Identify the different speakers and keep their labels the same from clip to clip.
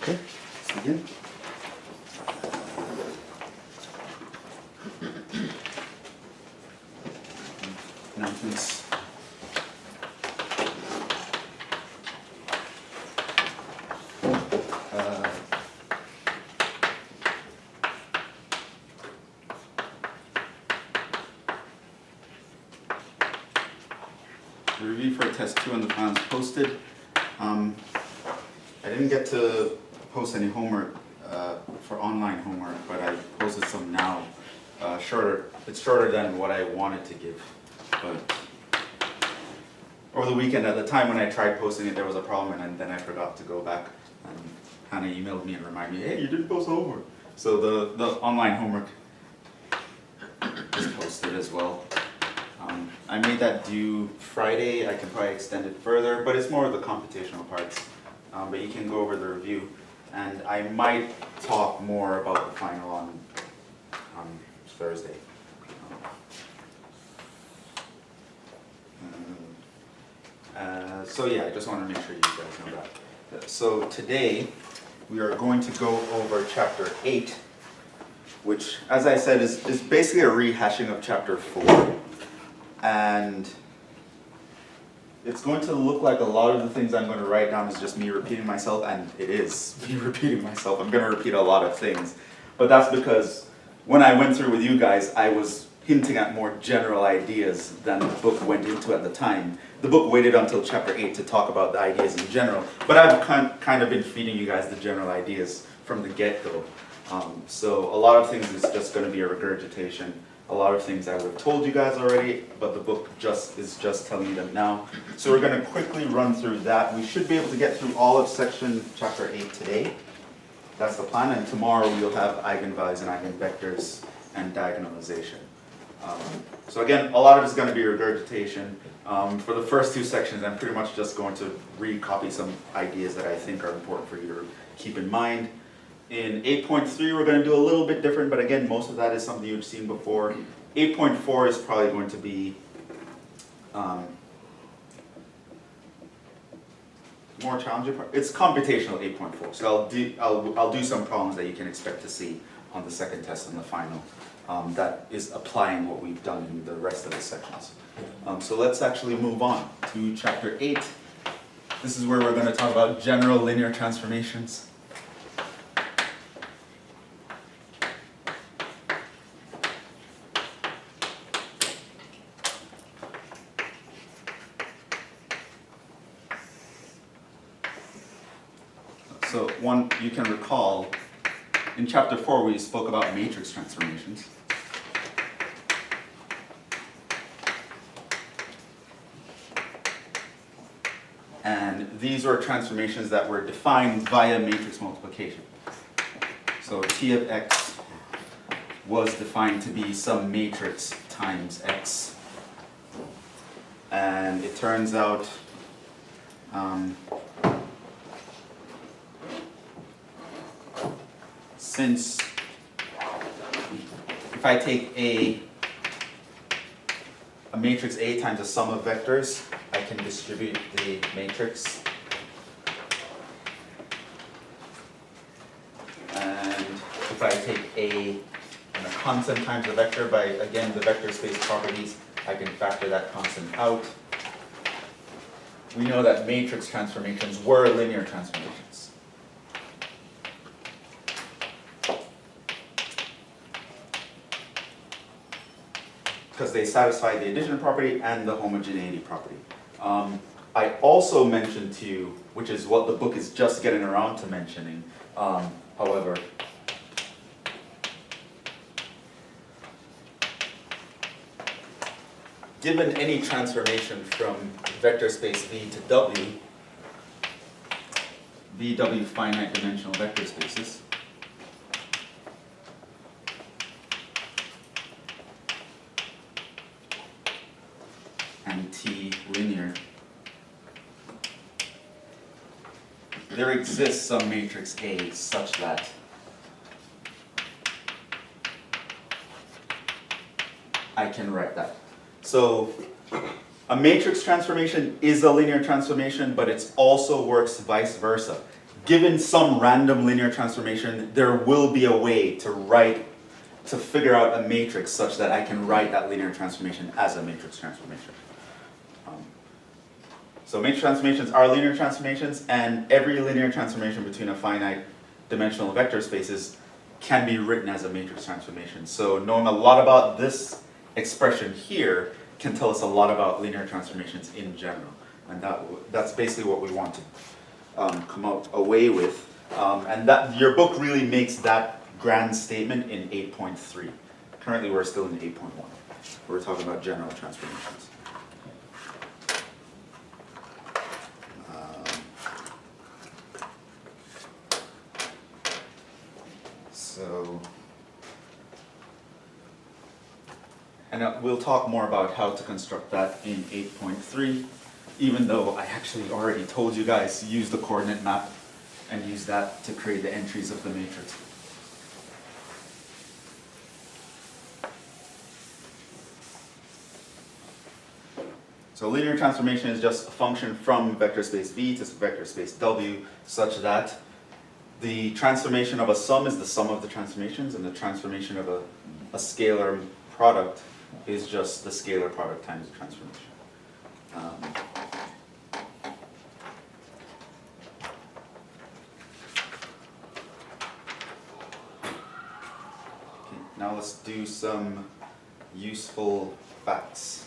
Speaker 1: Okay, let's begin. Announcements. The review for test 2 and the finals posted. I didn't get to post any homework for online homework, but I posted some now. Shorter. It's shorter than what I wanted to give. But over the weekend, at the time when I tried posting it, there was a problem, and then I forgot to go back. And Hannah emailed me and reminded me, "Hey, you didn't post homework." So the online homework is posted as well. I made that due Friday. I can probably extend it further, but it's more of the computational parts. But you can go over the review, and I might talk more about the final on Thursday. So yeah, I just want to make sure you guys know that. So today we are going to go over chapter 8, which, as I said, is basically a rehashing of chapter 4. And it's going to look like a lot of the things I'm going to write down is just me repeating myself, and it is me repeating myself. I'm going to repeat a lot of things. But that's because when I went through with you guys, I was hinting at more general ideas than the book went into at the time. The book waited until chapter 8 to talk about the ideas in general, but I've kind of been feeding you guys the general ideas from the get-go. So a lot of things is just going to be a regurgitation. A lot of things I would have told you guys already, but the book is just telling you them now. So we're going to quickly run through that. We should be able to get through all of chapter 8 today. That's the plan, and tomorrow we'll have eigenvalues and eigenvectors and diagonalization. So again, a lot of it is going to be regurgitation. For the first two sections, I'm pretty much just going to recopy some ideas that I think are important for you to keep in mind. In 8.3, we're going to do a little bit different, but again, most of that is something you've seen before. 8.4 is probably going to be more challenging. It's computational 8.4, so I'll do some problems that you can expect to see on the second test and the final. That is applying what we've done in the rest of the sections. So let's actually move on to chapter 8. This is where we're going to talk about general linear transformations. So one, you can recall, in chapter 4 we spoke about matrix transformations. And these were transformations that were defined via matrix multiplication. So T of x was defined to be some matrix times x. And it turns out since if I take a matrix A times a sum of vectors, I can distribute the matrix. And if I take A and a constant times a vector by, again, the vector space properties, I can factor that constant out. We know that matrix transformations were linear transformations. Because they satisfy the addition property and the homogeneity property. I also mentioned to you, which is what the book is just getting around to mentioning, however, given any transformation from vector space V to W, VW finite dimensional vector spaces, and T linear, there exists some matrix A such that I can write that. So a matrix transformation is a linear transformation, but it also works vice versa. given some random linear transformation, there will be a way to figure out a matrix such that I can write that linear transformation as a matrix transformation. So matrix transformations are linear transformations, and every linear transformation between a finite dimensional vector spaces can be written as a matrix transformation. So knowing a lot about this expression here can tell us a lot about linear transformations in general. And that's basically what we want to come out away with. And that your book really makes that grand statement in 8.3. Currently we're still in 8.1. We're talking about general transformations. And we'll talk more about how to construct that in 8.3, even though I actually already told you guys to use the coordinate map and use that to create the entries of the matrix. So linear transformation is just a function from vector space V to vector space W, such that the transformation of a sum is the sum of the transformations, and the transformation of a scalar product is just the scalar product times the transformation. Okay, now let's do some useful facts.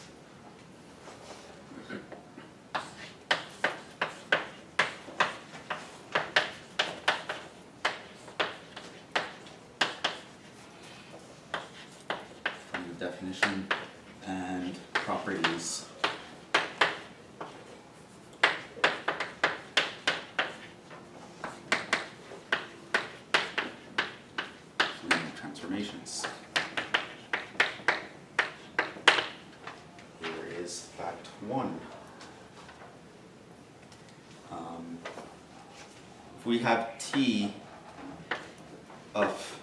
Speaker 1: Definition and properties. Transformations. Here is fact 1. If we have T of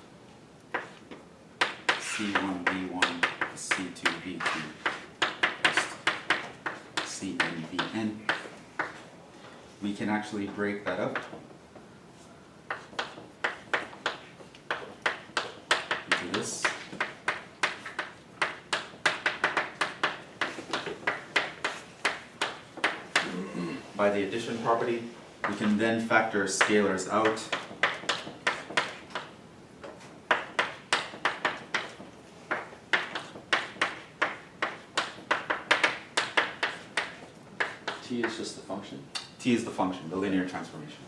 Speaker 1: C1, V1, C2, V2, Cn, Vn, we can actually break that up into this. By the addition property, we can then factor scalars out.
Speaker 2: T is just the function?
Speaker 1: T is the function, the linear transformation.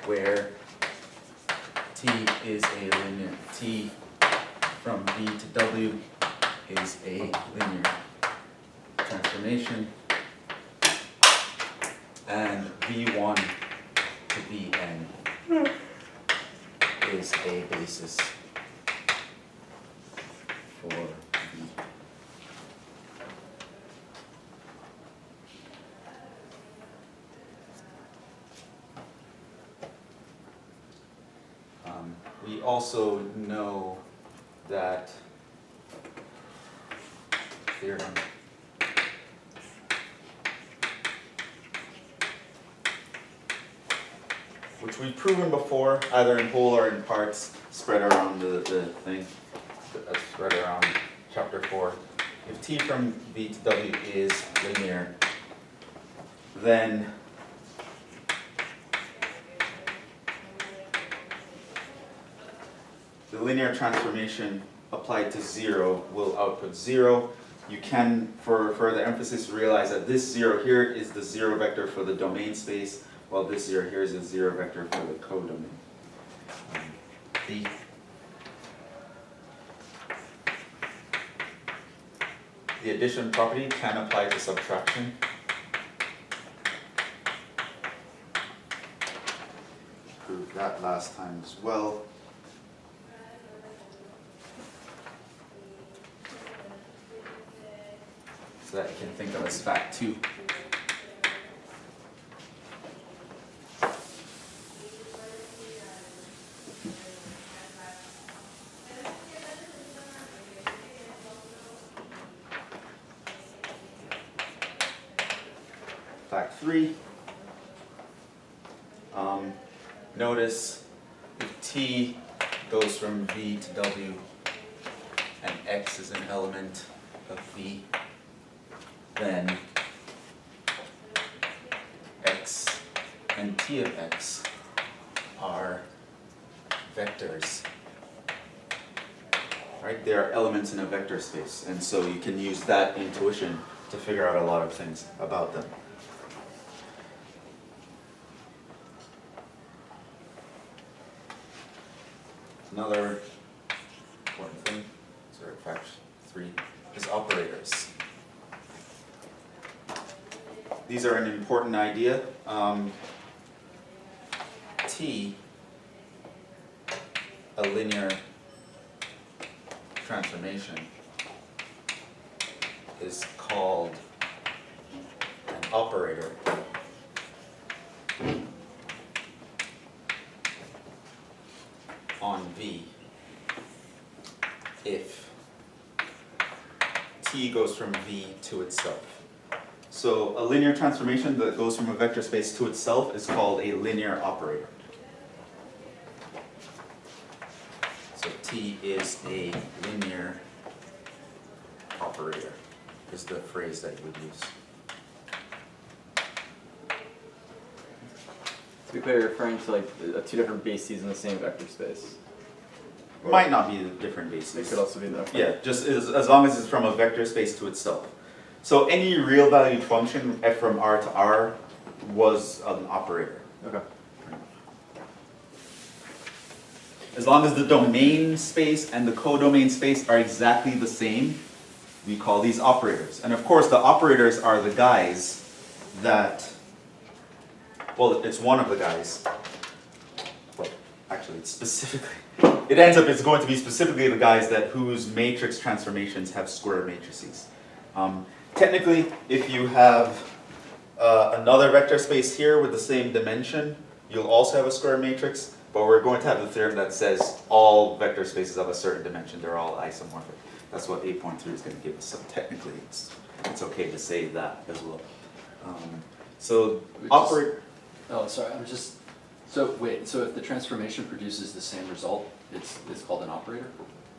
Speaker 1: Where T is a linear, T from V to W is a linear transformation, and V1 to Vn is a basis for V. We also know that theorem which we've proven before, either in whole or in parts, spread around the thing, spread around chapter 4. If T from V to W is linear, then the linear transformation applied to 0 will output 0. You can, for further emphasis, realize that this 0 here is the 0 vector for the domain space, while this 0 here is the 0 vector for the codomain. The addition property can apply to subtraction. Proved that last time as well. So that you can think of as fact 2. fact 3. Notice if t goes from v to w and x is an element of v, then x and t of x are vectors. Right? They are elements in a vector space, and so you can use that intuition to figure out a lot of things about them. Another important thing, sorry, fact 3, is operators. These are an important idea. T, a linear transformation, is called an operator on V if t goes from V to itself. So a linear transformation that goes from a vector space to itself is called a linear operator. So T is a linear operator, is the phrase that you would use.
Speaker 3: To be clear, you're referring to like two different bases in the same vector space. Or
Speaker 1: Might not be the different
Speaker 3: It
Speaker 1: bases.
Speaker 3: could also be the
Speaker 1: Yeah, just as long as it's from a vector space to itself. So any real valued function f from R to R was an operator.
Speaker 3: Okay.
Speaker 1: As long as the domain space and the codomain space are exactly the same, we call these operators. And of course, the operators are the guys that, well, it's one of the guys. Well, actually, it's specifically, it ends up, it's going to be specifically the guys that whose matrix transformations have square matrices. Technically, if you have another vector space here with the same dimension, you'll also have a square matrix, but we're going to have the theorem that says all vector spaces of a certain dimension, they're all isomorphic. That's what 8.3 is going to give us, so technically it's okay to say that as well. So operate.
Speaker 2: Oh, sorry, I'm just, so wait, so if the transformation produces the same result, it's called an operator?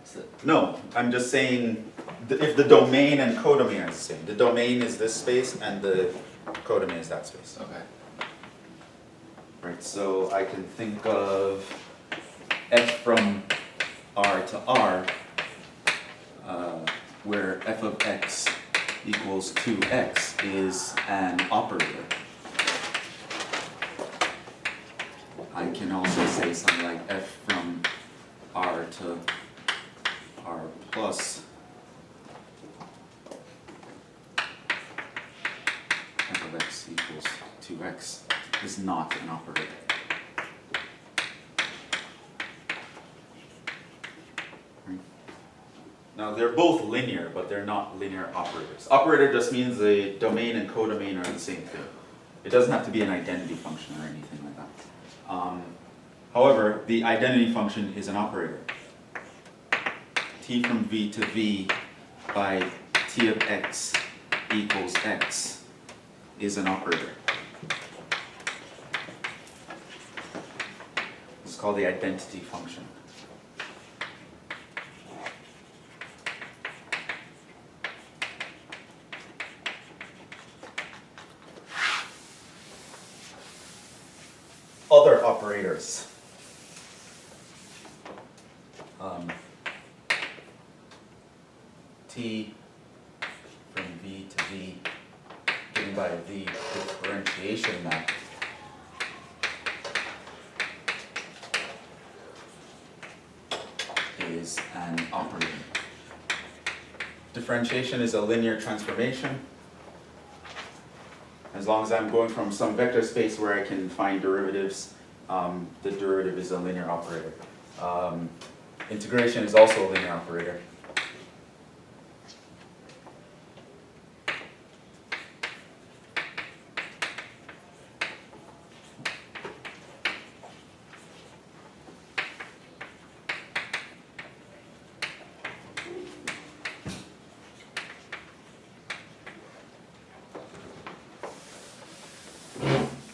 Speaker 2: Is that,
Speaker 1: No, I'm just saying if the domain and codomain are the same. The domain is this space and the codomain is that space.
Speaker 2: okay.
Speaker 1: Right, so I can think of f from R to R, where f of x equals 2x is an operator. I can also say something like f from R to R plus f of x equals 2x is not an operator. Right. Now they're both linear, but they're not linear operators. Operator just means the domain and codomain are the same thing. It doesn't have to be an identity function or anything like that. However, the identity function is an operator. T from V to V by T of x equals x is an operator. It's called the identity function. Other operators. T from V to V given by the differentiation map is an operator. Differentiation is a linear transformation. As long as I'm going from some vector space where I can find derivatives, the derivative is a linear operator. Integration is also a linear operator.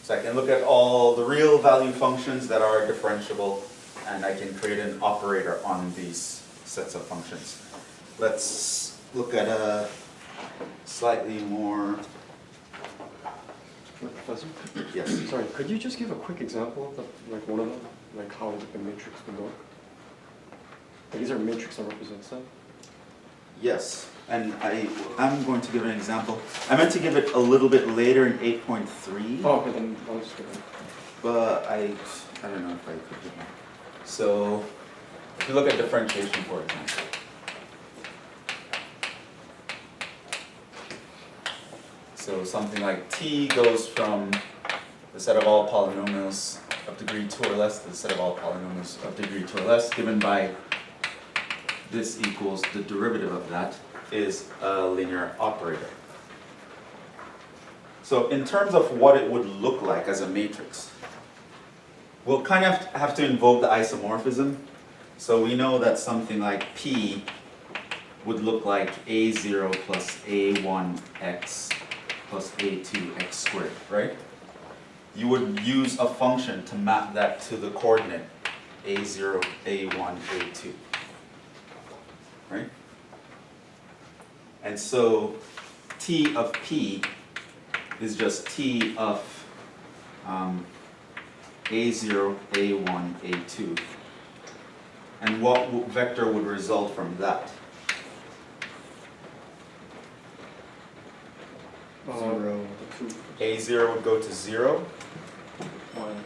Speaker 1: So I can look at all the real value functions that are differentiable, and I can create an operator on these sets of functions. Let's look at a slightly more,
Speaker 4: Professor?
Speaker 1: yes.
Speaker 4: Sorry, could you just give a quick example of like one of them, like how the matrix would look? Like, is there a matrix that represents that?
Speaker 1: Yes, and I'm going to give an example. I meant to give it a little bit later in 8.3,
Speaker 4: Oh, okay, then I'll just get it.
Speaker 1: but I don't know if I could do that. So, if you look at differentiation, for example. So something like t goes from the set of all polynomials of degree 2 or less to the set of all polynomials of degree 2 or less, given by this equals the derivative of that is a linear operator. So in terms of what it would look like as a matrix, we'll kind of have to invoke the isomorphism. So we know that something like P would look like A0 plus A1x plus A2x squared, right? You would use a function to map that to the coordinate A0, A1, A2, right? And so T of P is just T of A0, A1, A2. And what vector would result from that?
Speaker 4: Zero, the 2.
Speaker 1: A0 would go to 0,
Speaker 3: 1.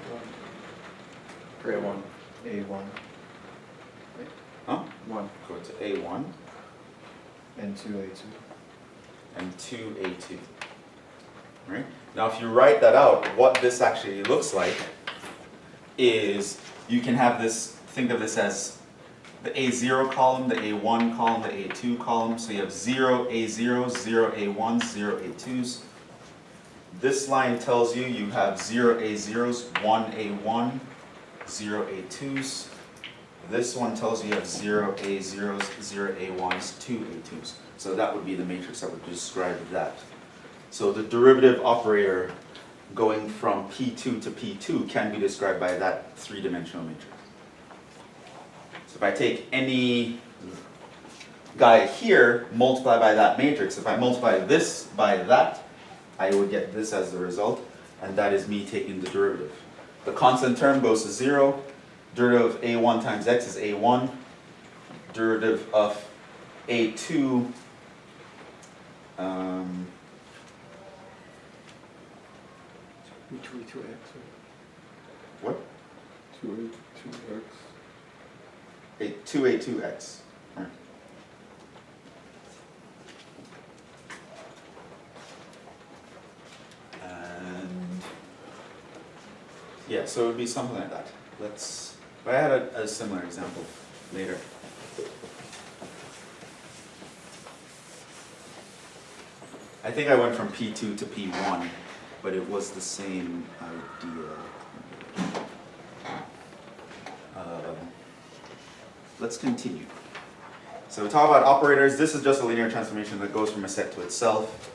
Speaker 3: Create 1.
Speaker 5: A1
Speaker 1: huh?
Speaker 3: 1.
Speaker 1: Go to A1
Speaker 5: and 2A2.
Speaker 1: and 2A2, right? Now if you write that out, what this actually looks like is you can have this, think of this as the A0 column, the A1 column, the A2 column. So you have 0 A0s, 0 A1s, 0 A2s. This line tells you you have 0 A0s, 1 A1, 0 A2s. This one tells you you have 0 A0s, 0 A1s, 2 A2s. So that would be the matrix that would describe that. So the derivative operator going from P2 to P2 can be described by that three-dimensional matrix. So if I take any guy here, multiply by that matrix, if I multiply this by that, I would get this as the result, and that is me taking the derivative. The constant term goes to 0, derivative of A1 times x is A1, derivative of A2,
Speaker 4: E2x,
Speaker 1: what?
Speaker 4: 2x.
Speaker 1: A2x. Right. And yeah, so it would be something like that. But I had a similar example later. I think I went from P2 to P1, but it was the same idea. Let's continue. So we talk about operators. This is just a linear transformation that goes from a set to itself.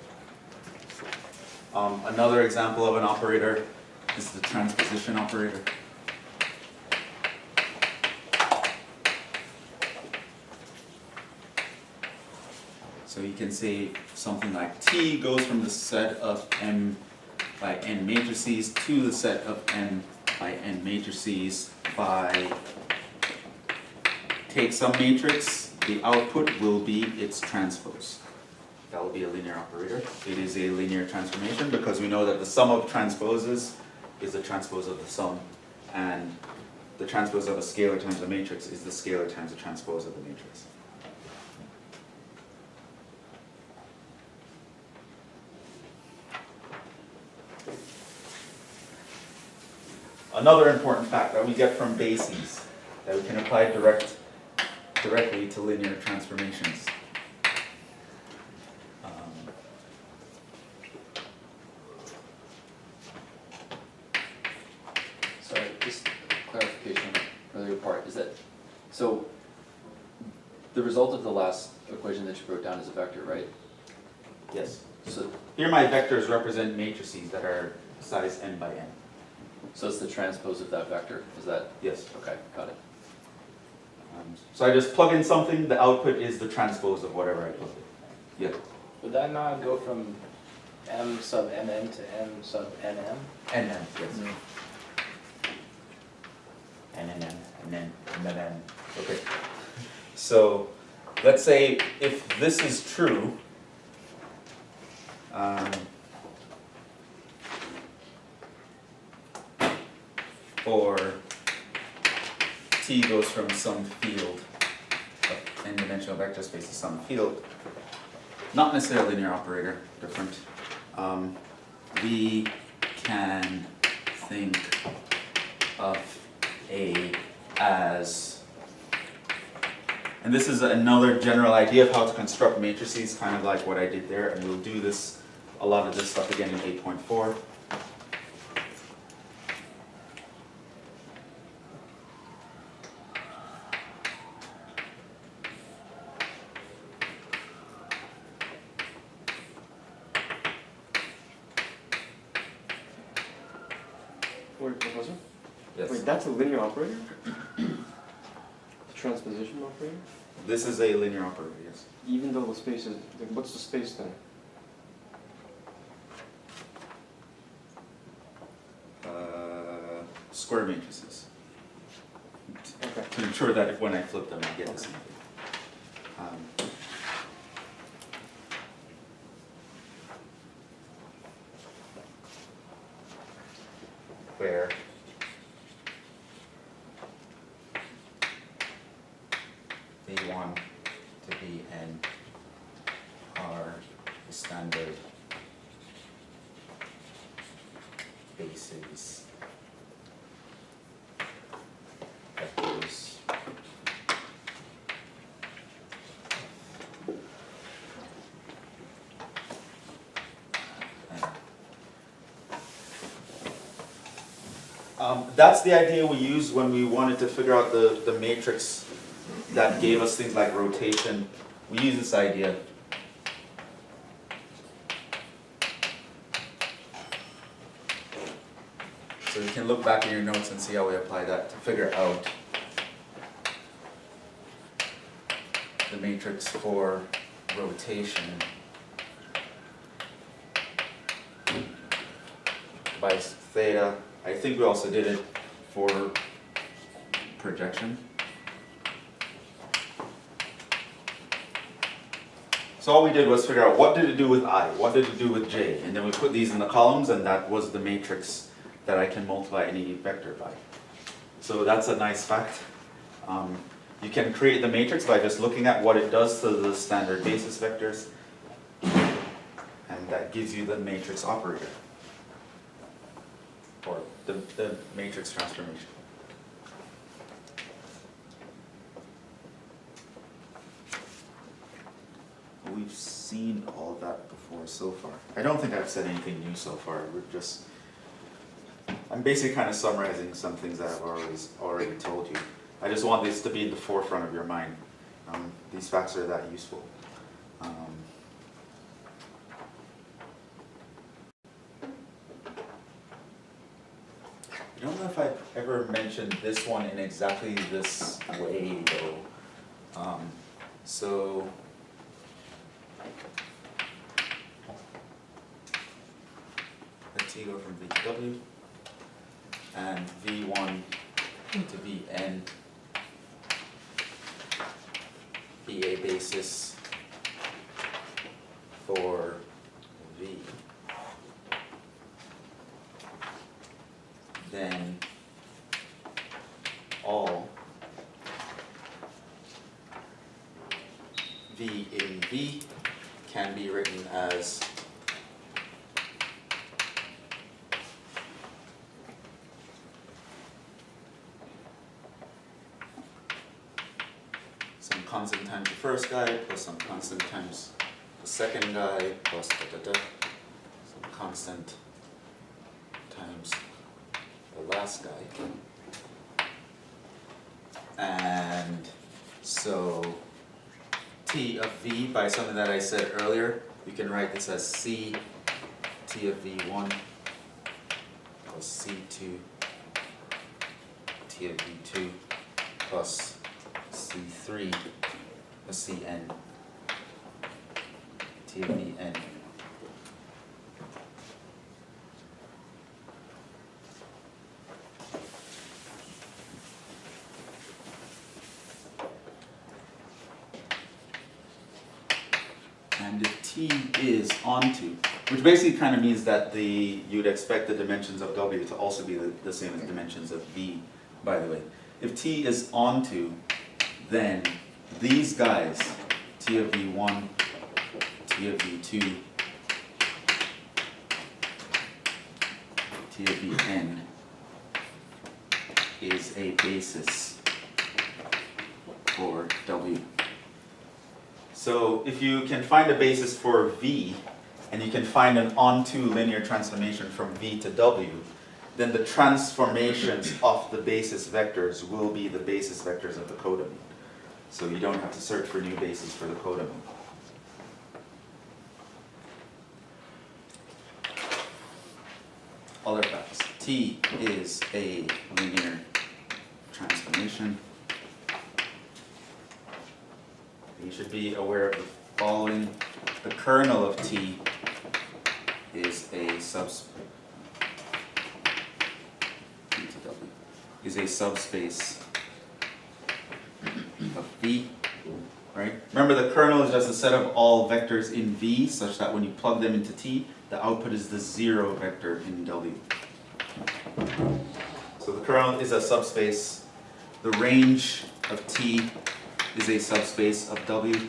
Speaker 1: Another example of an operator is the transposition operator. So you can say something like T goes from the set of M by N matrices to the set of M by N matrices by take some matrix, the output will be its transpose. That will be a linear operator. It is a linear transformation because we know that the sum of transposes is the transpose of the sum, and the transpose of a scalar times a matrix is the scalar times the transpose of the matrix. Another important fact that we get from bases that we can apply directly to linear transformations.
Speaker 2: Sorry, just clarification on the earlier part, is that, so the result of the last equation that you wrote down is a vector, right?
Speaker 1: Yes.
Speaker 2: So,
Speaker 1: Here my vectors represent matrices that are size n by n.
Speaker 2: so it's the transpose of that vector, is that,
Speaker 1: Yes.
Speaker 2: okay, got it.
Speaker 1: So I just plug in something, the output is the transpose of whatever I plugged in. Yeah.
Speaker 6: Would that not go from m sub mn to m sub nm?
Speaker 1: And then, yes. And then. Okay. So let's say if this is true, or T goes from some field, n-dimensional vector space to some field, not necessarily a linear operator, different. We can think of A as, and this is another general idea of how to construct matrices, kind of like what I did there, and we'll do this, a lot of this stuff again in 8.4.
Speaker 4: Wait, Professor?
Speaker 1: Yes.
Speaker 4: Wait, that's a linear operator? The transposition operator?
Speaker 1: This is a linear operator, yes.
Speaker 4: Even though the space is, like, what's the space then?
Speaker 1: Square matrices.
Speaker 4: Okay.
Speaker 1: To ensure that if when I flip them, I get the same thing. Where V1 to Vn are the standard bases vectors that's the idea we used when we wanted to figure out the matrix that gave us things like rotation. We use this idea. So you can look back in your notes and see how we apply that to figure out the matrix for rotation by theta. I think we also did it for projection. So all we did was figure out what did it do with I, what did it do with j, and then we put these in the columns, and that was the matrix that I can multiply any vector by. So that's a nice fact. You can create the matrix by just looking at what it does to the standard basis vectors, and that gives you the matrix operator, or the matrix transformation. We've seen all of that before so far. I don't think I've said anything new so far. I'm basically kind of summarizing some things that I've already told you. I just want this to be in the forefront of your mind. These facts are that useful. I don't know if I've ever mentioned this one in exactly this way though. So let T go from V to W, and V1 to Vn be a basis for V. Then all V in V can be written as some constant times the first guy plus some constant times the second guy plus some constant times the last guy. And so T of V by something that I said earlier you can write this as C T of V1 plus C2 T of V2 plus C3 plus Cn T of Vn. And if T is onto, which basically kind of means that you'd expect the dimensions of W to also be the same as dimensions of V, by the way. If T is onto, then these guys, T of V1, T of V2, T of Vn is a basis for W. So if you can find a basis for V, and you can find an onto linear transformation from V to W, then the transformations of the basis vectors will be the basis vectors of the codomain. So you don't have to search for new bases for the codomain. Other facts. T is a linear transformation. You should be aware of the following. The kernel of T is a subspace of V, right? Remember, the kernel is just a set of all vectors in V, such that when you plug them into T, the output is the zero vector in W. So the kernel is a subspace. The range of T is a subspace of W,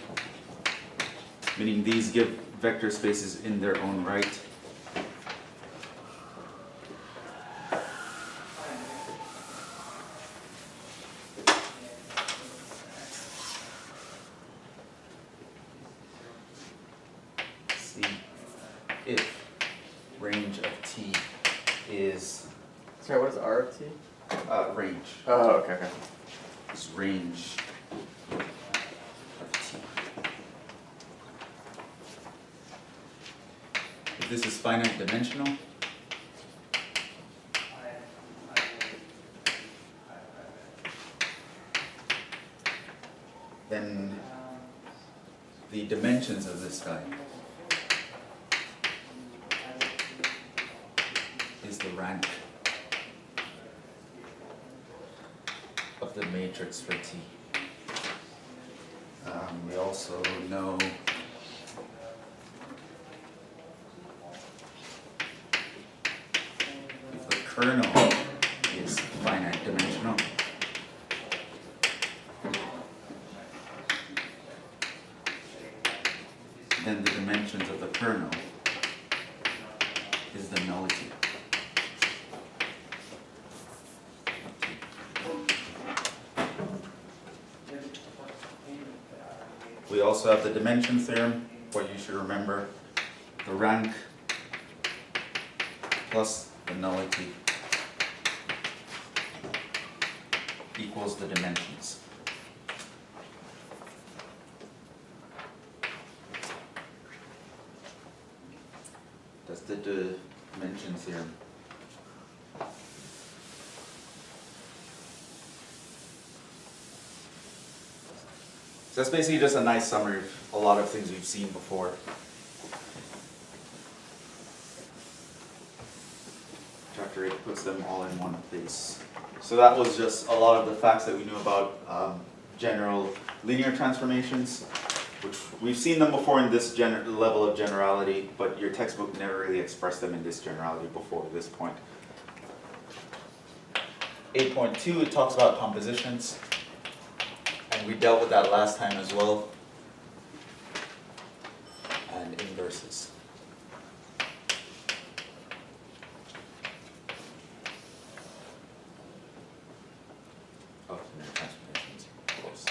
Speaker 1: meaning these give vector spaces in their own right. See if range of T is
Speaker 3: Sorry, what is R of T?
Speaker 1: range.
Speaker 3: Oh, okay.
Speaker 1: Is range of T. If this is finite dimensional, then the dimensions of this guy is the rank of the matrix for T. We also know if the kernel is finite dimensional, then the dimensions of the kernel is the nullity. We also have the dimension theorem, what you should remember, the rank plus the nullity equals the dimensions. That's the dimension theorem. So that's basically just a nice summary of a lot of things we've seen before. Chapter 8 puts them all in one place. So that was just a lot of the facts that we knew about general linear transformations, which we've seen them before in this level of generality, but your textbook never really expressed them in this generality before this point. 8.2, it talks about compositions. And we dealt with that last time as well. And inverses. Of linear transformations, of course.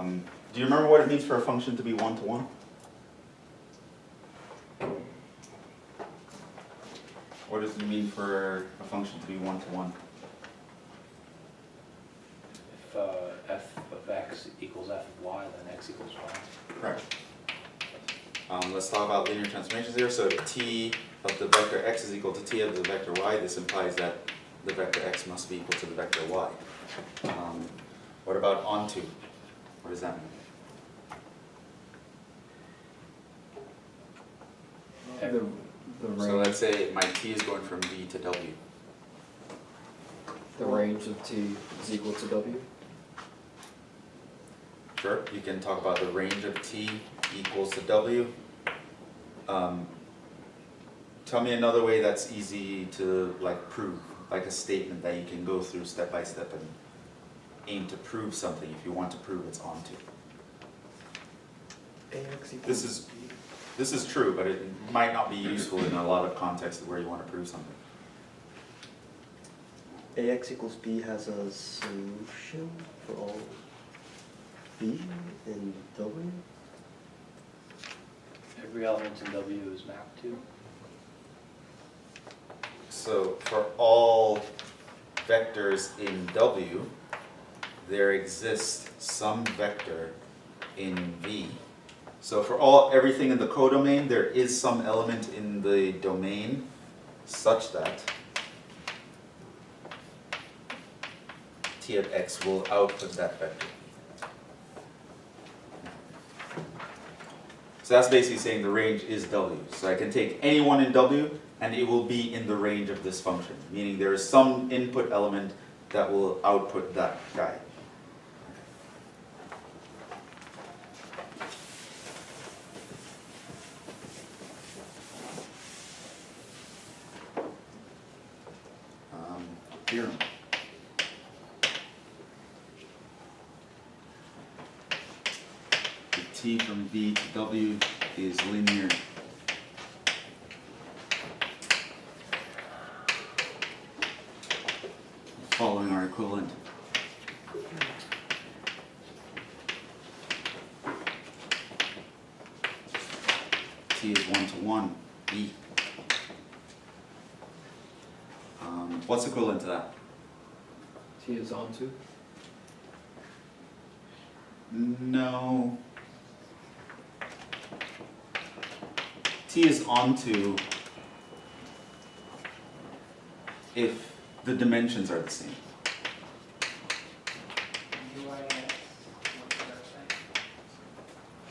Speaker 1: Do you remember what it means for a function to be one-to-one? What does it mean for a function to be one-to-one?
Speaker 6: If f of x equals f of y, then x equals y.
Speaker 1: Correct. Let's talk about linear transformations here. So if t of the vector x is equal to t of the vector y, this implies that the vector x must be equal to the vector y. What about onto? What does that mean?
Speaker 5: The
Speaker 1: So
Speaker 5: range,
Speaker 1: let's say my t is going from v to w.
Speaker 5: the range of t is equal to w.
Speaker 1: Sure, you can talk about the range of t equals to w. Tell me another way that's easy to like prove, like a statement that you can go through step by step and aim to prove something if you want to prove it's onto.
Speaker 5: Ax equals
Speaker 1: This is true, but it might not be useful in a lot of contexts where you want to prove something.
Speaker 5: Ax equals b has a solution for all b in w.
Speaker 6: Every element in W is mapped to.
Speaker 1: So for all vectors in W, there exists some vector in V. So for everything in the codomain, there is some element in the domain such that t of x will output that vector. So that's basically saying the range is W. So I can take any one in W and it will be in the range of this function, meaning there is some input element that will output that guy. Theorem. The t from V to W is linear. Following our equivalent. T is one-to-one, E. What's equivalent to that?
Speaker 2: T is onto.
Speaker 1: No. T is onto if the dimensions are the same.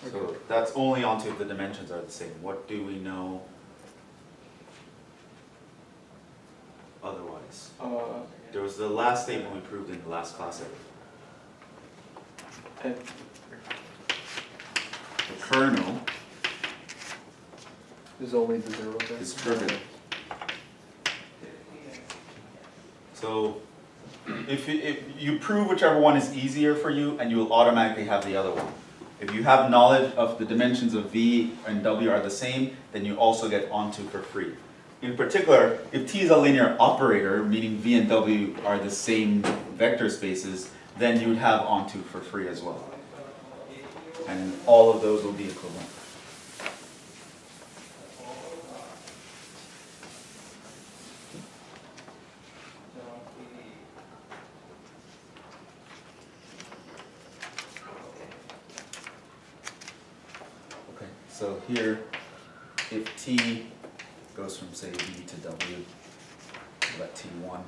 Speaker 1: So that's only onto if the dimensions are the same. What do we know otherwise? There was the last statement we proved in the last class.
Speaker 4: And
Speaker 1: The kernel
Speaker 5: There's only the zero there.
Speaker 1: is trivial. So if you prove whichever one is easier for you, and you will automatically have the other one. If you have knowledge of the dimensions of V and W are the same, then you also get onto for free. In particular, if T is a linear operator, meaning V and W are the same vector spaces, then you would have onto for free as well. And all of those will be equivalent. Okay, so here, if T goes from say V to W, let T1,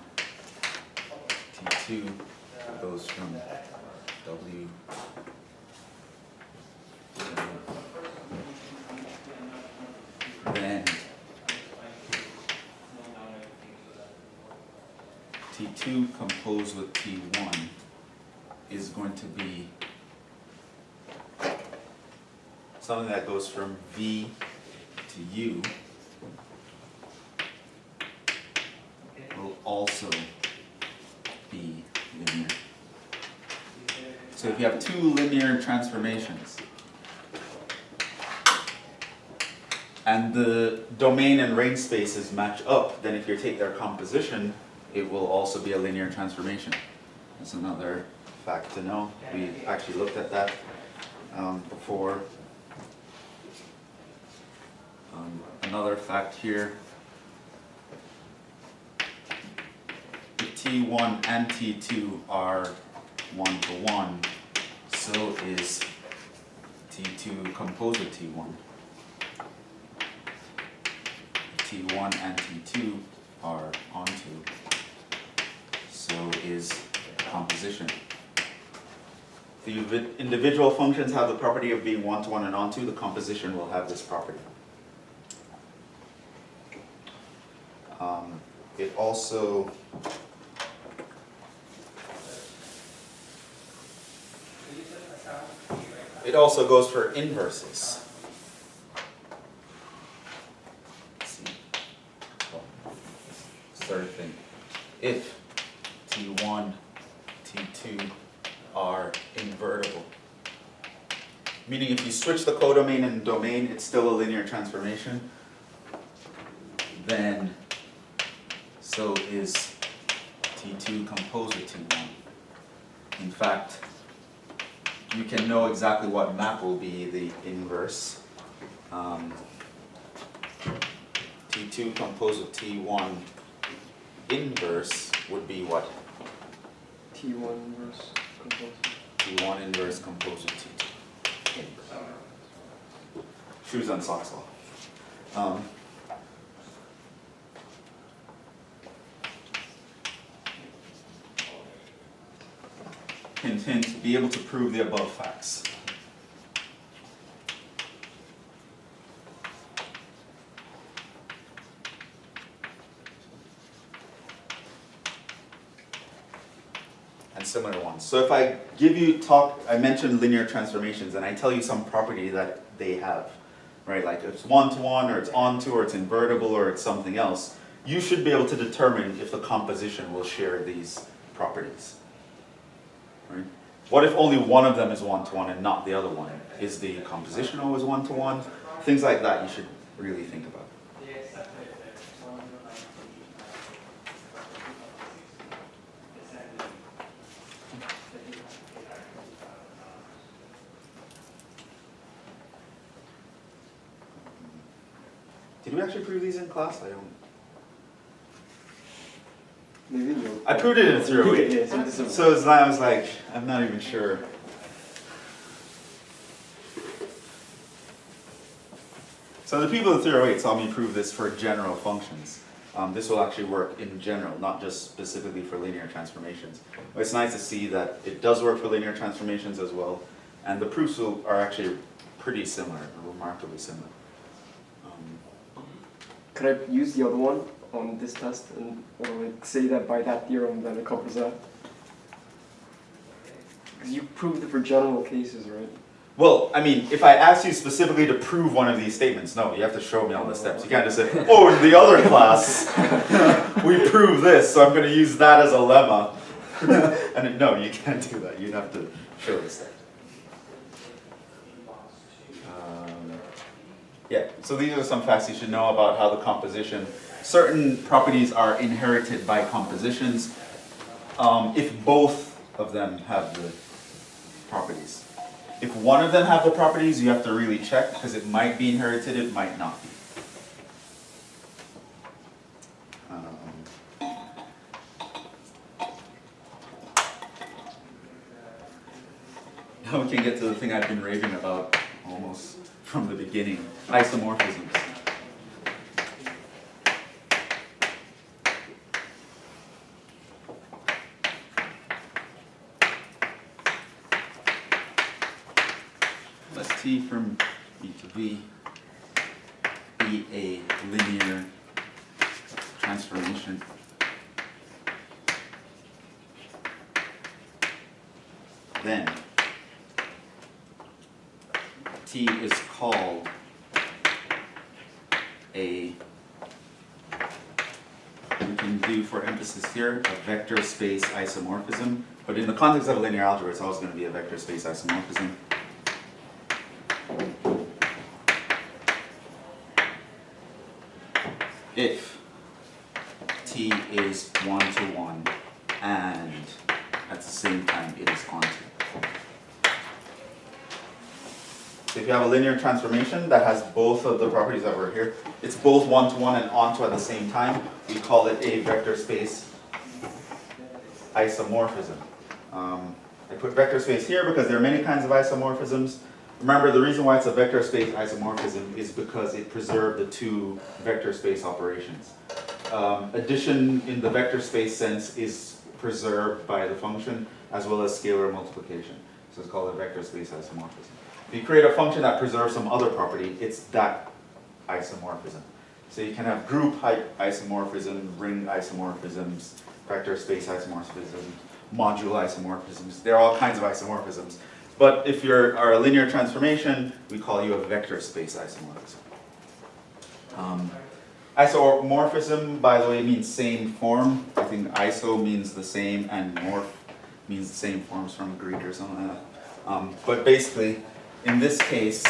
Speaker 1: T2 goes from W to then T2 composed with T1 is going to be something that goes from V to U will also be linear. So if you have two linear transformations and the domain and range spaces match up, then if you take their composition, it will also be a linear transformation. That's another fact to know. We actually looked at that before. Another fact here. If T1 and T2 are 1-to-1, so is T2 composed of T1. T1 and T2 are onto, so is composition. If the individual functions have the property of being 1-to-1 and onto, the composition will have this property. It also goes for inverses. Let's see. Third thing, if T1, T2 are invertible, meaning if you switch the codomain and domain, it's still a linear transformation, then so is T2 composed of T1. In fact, you can know exactly what map will be the inverse. T2 composed of T1 inverse would be what?
Speaker 4: T1 inverse composed.
Speaker 1: T1 inverse composed of T2. Shoes and socks law. Hint, hint, be able to prove the above facts. And similar ones. So if I give you I mentioned linear transformations and I tell you some property that they have, right? Like it's 1-to-1 or it's onto or it's invertible or it's something else, you should be able to determine if the composition will share these properties. Right? What if only one of them is 1-to-1 and not the other one? Is the composition always 1-to-1? Things like that you should really think about. Did we actually prove these in class? I don't.
Speaker 4: Maybe no.
Speaker 1: I proved it in 308.
Speaker 4: Yeah,
Speaker 1: So I was like, I'm not even sure. So the people at 308 saw me prove this for general functions. This will actually work in general, not just specifically for linear transformations. But it's nice to see that it does work for linear transformations as well. And the proofs are actually pretty similar, remarkably similar.
Speaker 4: Could I use the other one on this test and or like say that by that theorem that it covers that? Because you proved it for general cases, right?
Speaker 1: Well, I mean, if I ask you specifically to prove one of these statements, no, you have to show me all the steps. You can't just say, oh, in the other class, we proved this, so I'm going to use that as a lemma. And no, you can't do that. You'd have to show the steps. Yeah, so these are some facts you should know about how the composition, certain properties are inherited by compositions if both of them have the properties. If one of them have the properties, you have to really check because it might be inherited, it might not be. Now we can get to the thing I've been raving about almost from the beginning, isomorphisms. Let T from B to V be a linear transformation. Then T is called we can do for emphasis here, a vector space isomorphism, but in the context of a linear algebra, it's always going to be a vector space isomorphism. If T is 1-to-1 and at the same time it is onto. So if you have a linear transformation that has both of the properties that were here, it's both one-to-one and onto at the same time, we call it a vector space isomorphism. I put vector space here because there are many kinds of isomorphisms. Remember, the reason why it's a vector space isomorphism is because it preserved the two vector space operations. Addition in the vector space sense is preserved by the function as well as scalar multiplication. So it's called a vector space isomorphism. If you create a function that preserves some other property, it's that isomorphism. So you can have group height isomorphism, ring isomorphisms, vector space isomorphism, module isomorphisms. There are all kinds of isomorphisms. But if you are a linear transformation, we call you a vector space isomorphism. Isomorphism, by the way, means same form. I think iso means the same and morph means the same forms from Greek or something like that. But basically, in this case,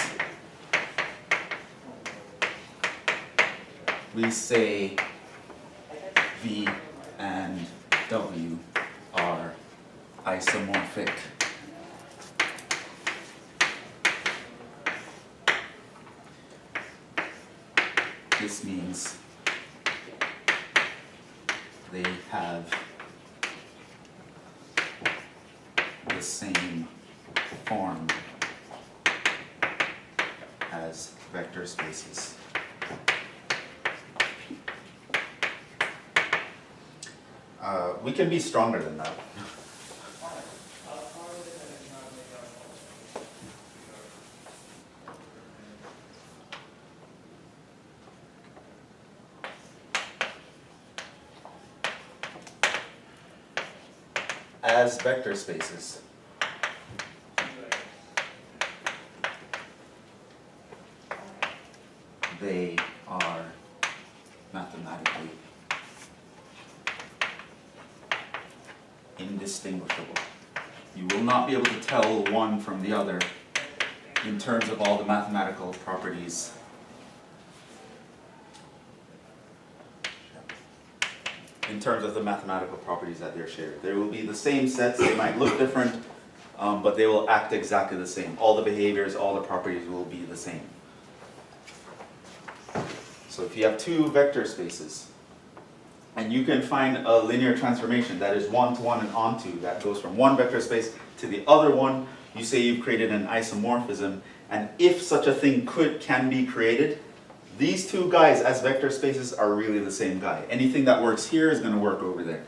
Speaker 1: we say V and W are isomorphic. This means they have the same form as vector spaces. We can be stronger than that. As vector spaces, they are mathematically indistinguishable. You will not be able to tell one from the other in terms of all the mathematical properties. In terms of the mathematical properties that they're shared. They will be the same sets, they might look different, but they will act exactly the same. All the behaviors, all the properties will be the same. So if you have two vector spaces, and you can find a linear transformation that is one-to-one and onto, that goes from one vector space to the other one, you say you've created an isomorphism, and if such a thing can be created, these two guys as vector spaces are really the same guy. Anything that works here is going to work over there.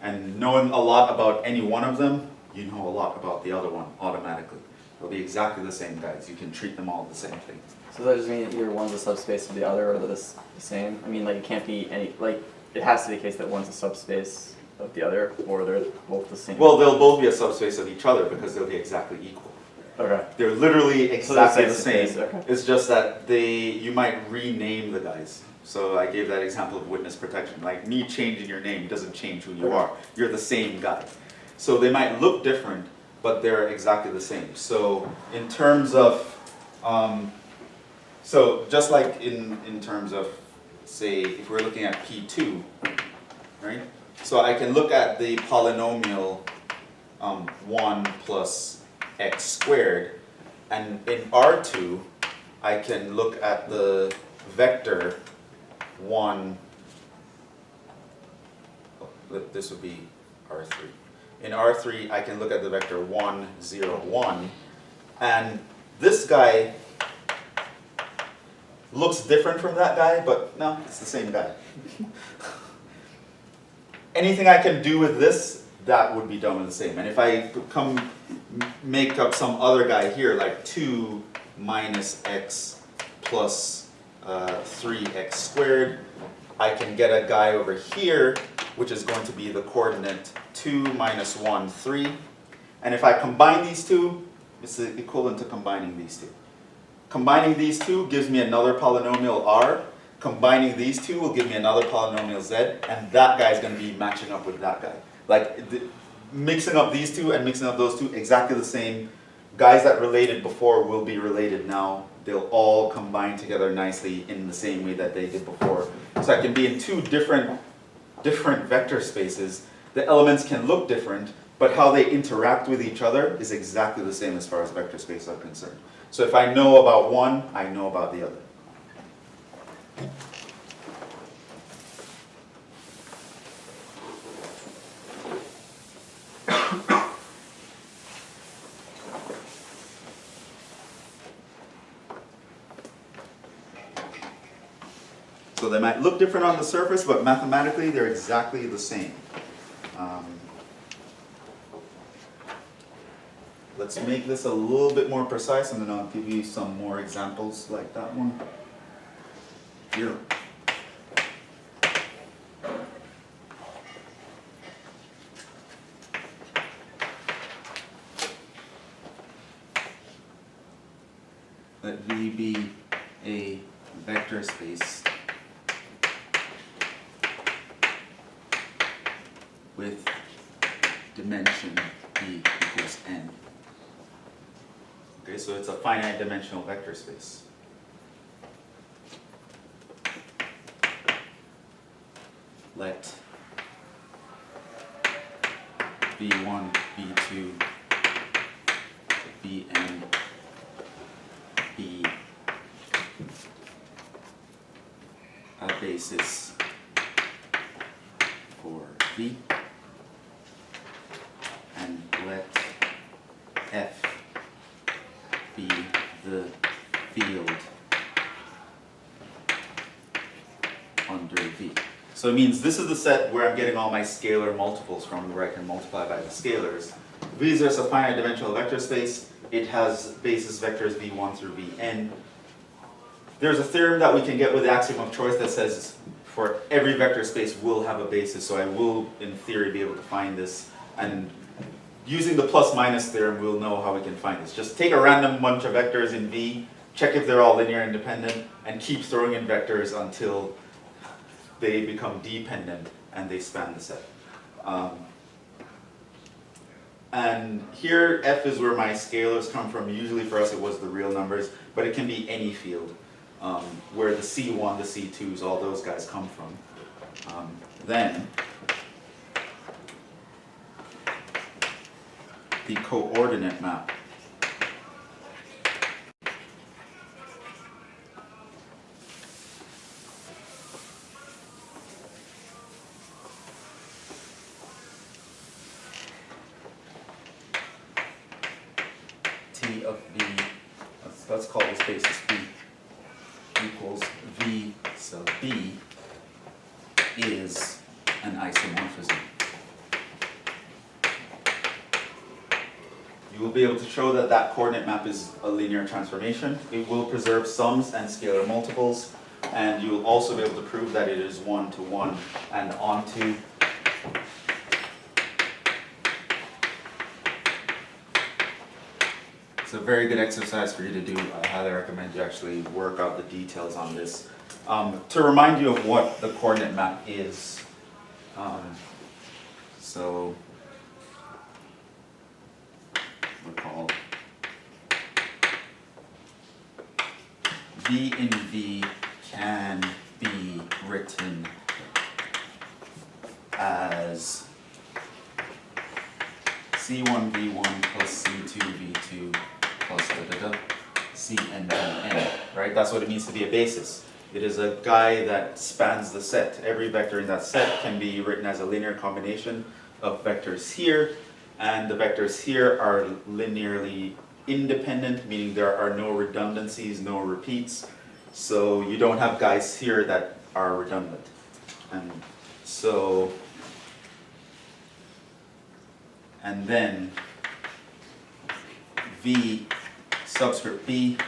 Speaker 1: And knowing a lot about any one of them, you know a lot about the other one automatically. They'll be exactly the same guys. You can treat them all the same thing.
Speaker 3: So does that just mean that either one's a subspace of the other, or they're the same? I mean, like, it can't be any, like, it has to be the case that one's a subspace of the other, or they're both the same.
Speaker 1: Well, they'll both be a subspace of each other because they'll be exactly equal.
Speaker 3: Okay.
Speaker 1: They're literally exactly the
Speaker 3: same
Speaker 1: same.
Speaker 3: space, okay.
Speaker 1: It's just that you might rename the guys. So I gave that example of witness protection. Like me changing your name doesn't change who you
Speaker 3: Okay.
Speaker 1: are. You're the same guy. So they might look different, but they're exactly the same. So in terms of, so just like in terms of, say, if we're looking at P2, right? So I can look at the polynomial 1 plus x squared, and in R2 I can look at the vector 1, this would be R3. In R3 I can look at the vector 1, 0, 1, and this guy looks different from that guy, but no, it's the same guy. Anything I can do with this, that would be done with the same. And if I make up some other guy here, like 2 minus x plus 3x squared, I can get a guy over here, which is going to be the coordinate 2 minus 1, 3. And if I combine these two, it's the equivalent to combining these two. Combining these two gives me another polynomial r. Combining these two will give me another polynomial z, and that guy is going to be matching up with that guy. Like mixing up these two and mixing up those two, exactly the same. Guys that related before will be related now. They'll all combine together nicely in the same way that they did before. So I can be in two different vector spaces. The elements can look different, but how they interact with each other is exactly the same as far as vector space are concerned. So if I know about one, I know about the other. So they might look different on the surface, but mathematically they're exactly the same. Let's make this a little bit more precise, and then I'll give you some more examples like that one. Here. Let V be a vector space with dimension b equals n. Okay, so it's a finite dimensional vector space. Let v1, v2, vn be a basis for v, and let f be the field under v. So it means this is the set where I'm getting all my scalar multiples from, where I can multiply by the scalars. V is just a finite dimensional vector space. It has basis vectors v1 through vn. There's a theorem that we can get with the axiom of choice that says for every vector space will have a basis, so I will, in theory, be able to find this. And using the plus minus theorem, we'll know how we can find this. Just take a random bunch of vectors in V, check if they're all linear independent, and keep throwing in vectors until they become dependent and they span the set. And here, F is where my scalars come from. Usually for us it was the real numbers, but it can be any field, where the C1, the C2s, all those guys come from. Then, the coordinate map. T of V, let's call this basis B, equals V sub B is an isomorphism. You will be able to show that that coordinate map is a linear transformation. It will preserve sums and scalar multiples, and you will also be able to prove that it is one-to-one and onto. It's a very good exercise for you to do. I highly recommend you actually work out the details on this. To remind you of what the coordinate map is, so recall V in V can be written as C1 V1 plus C2 V2 plus Cn Vn, right? That's what it means to be a basis. It is a guy that spans the set. Every vector in that set can be written as a linear combination of vectors here, and the vectors here are linearly independent, meaning there are no redundancies, no repeats. So you don't have guys here that are redundant. And so, and then V subscript B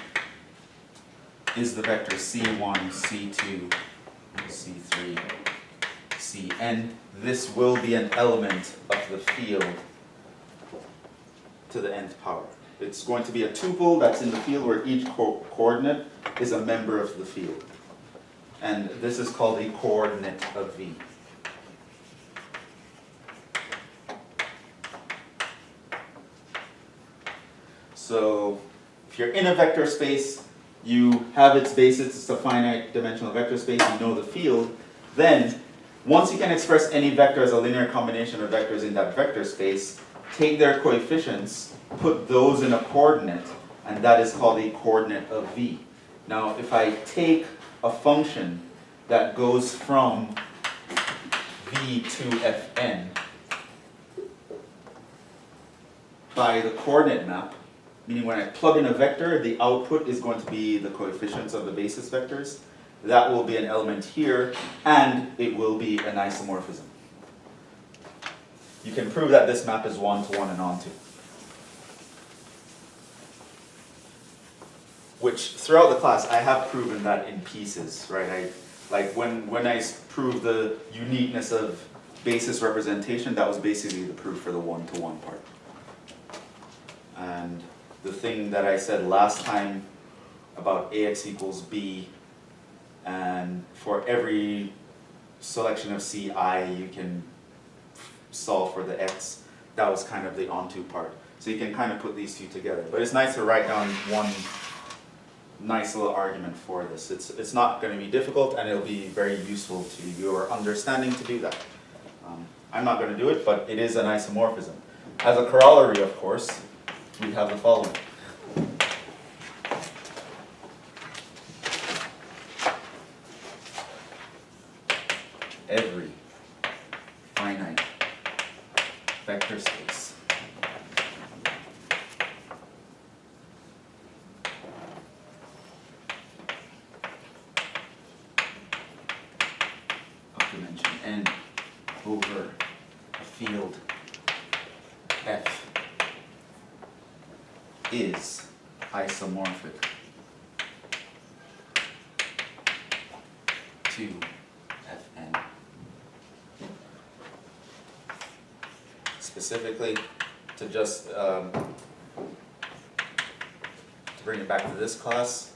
Speaker 1: is the vector C1, C2, C3, Cn. This will be an element of the field to the nth power. It's going to be a tuple that's in the field where each coordinate is a member of the field. And this is called a coordinate of V. So if you're in a vector space, you have its basis, it's a finite dimensional vector space, you know the field, then once you can express any vector as a linear combination of vectors in that vector space, take their coefficients, put those in a coordinate, and that is called a coordinate of v. Now, if I take a function that goes from v to fn by the coordinate map, meaning when I plug in a vector, the output is going to be the coefficients of the basis vectors. That will be an element here, and it will be an isomorphism. You can prove that this map is 1 to 1 and onto. Which, throughout the class, I have proven that in pieces, right? Like when I proved the uniqueness of basis representation, that was basically the proof for the 1 to 1 part. And the thing that I said last time about ax equals b, and for every selection of ci you can solve for the x, that was kind of the onto part. So you can kind of put these two together. But it's nice to write down one nice little argument for this. It's not going to be difficult, and it'll be very useful to your understanding to do that. I'm not going to do it, but it is an isomorphism. As a corollary, of course, we have the following. Every finite vector space of dimension n over a field F is isomorphic to Fn. Specifically, to just to bring it back to this class,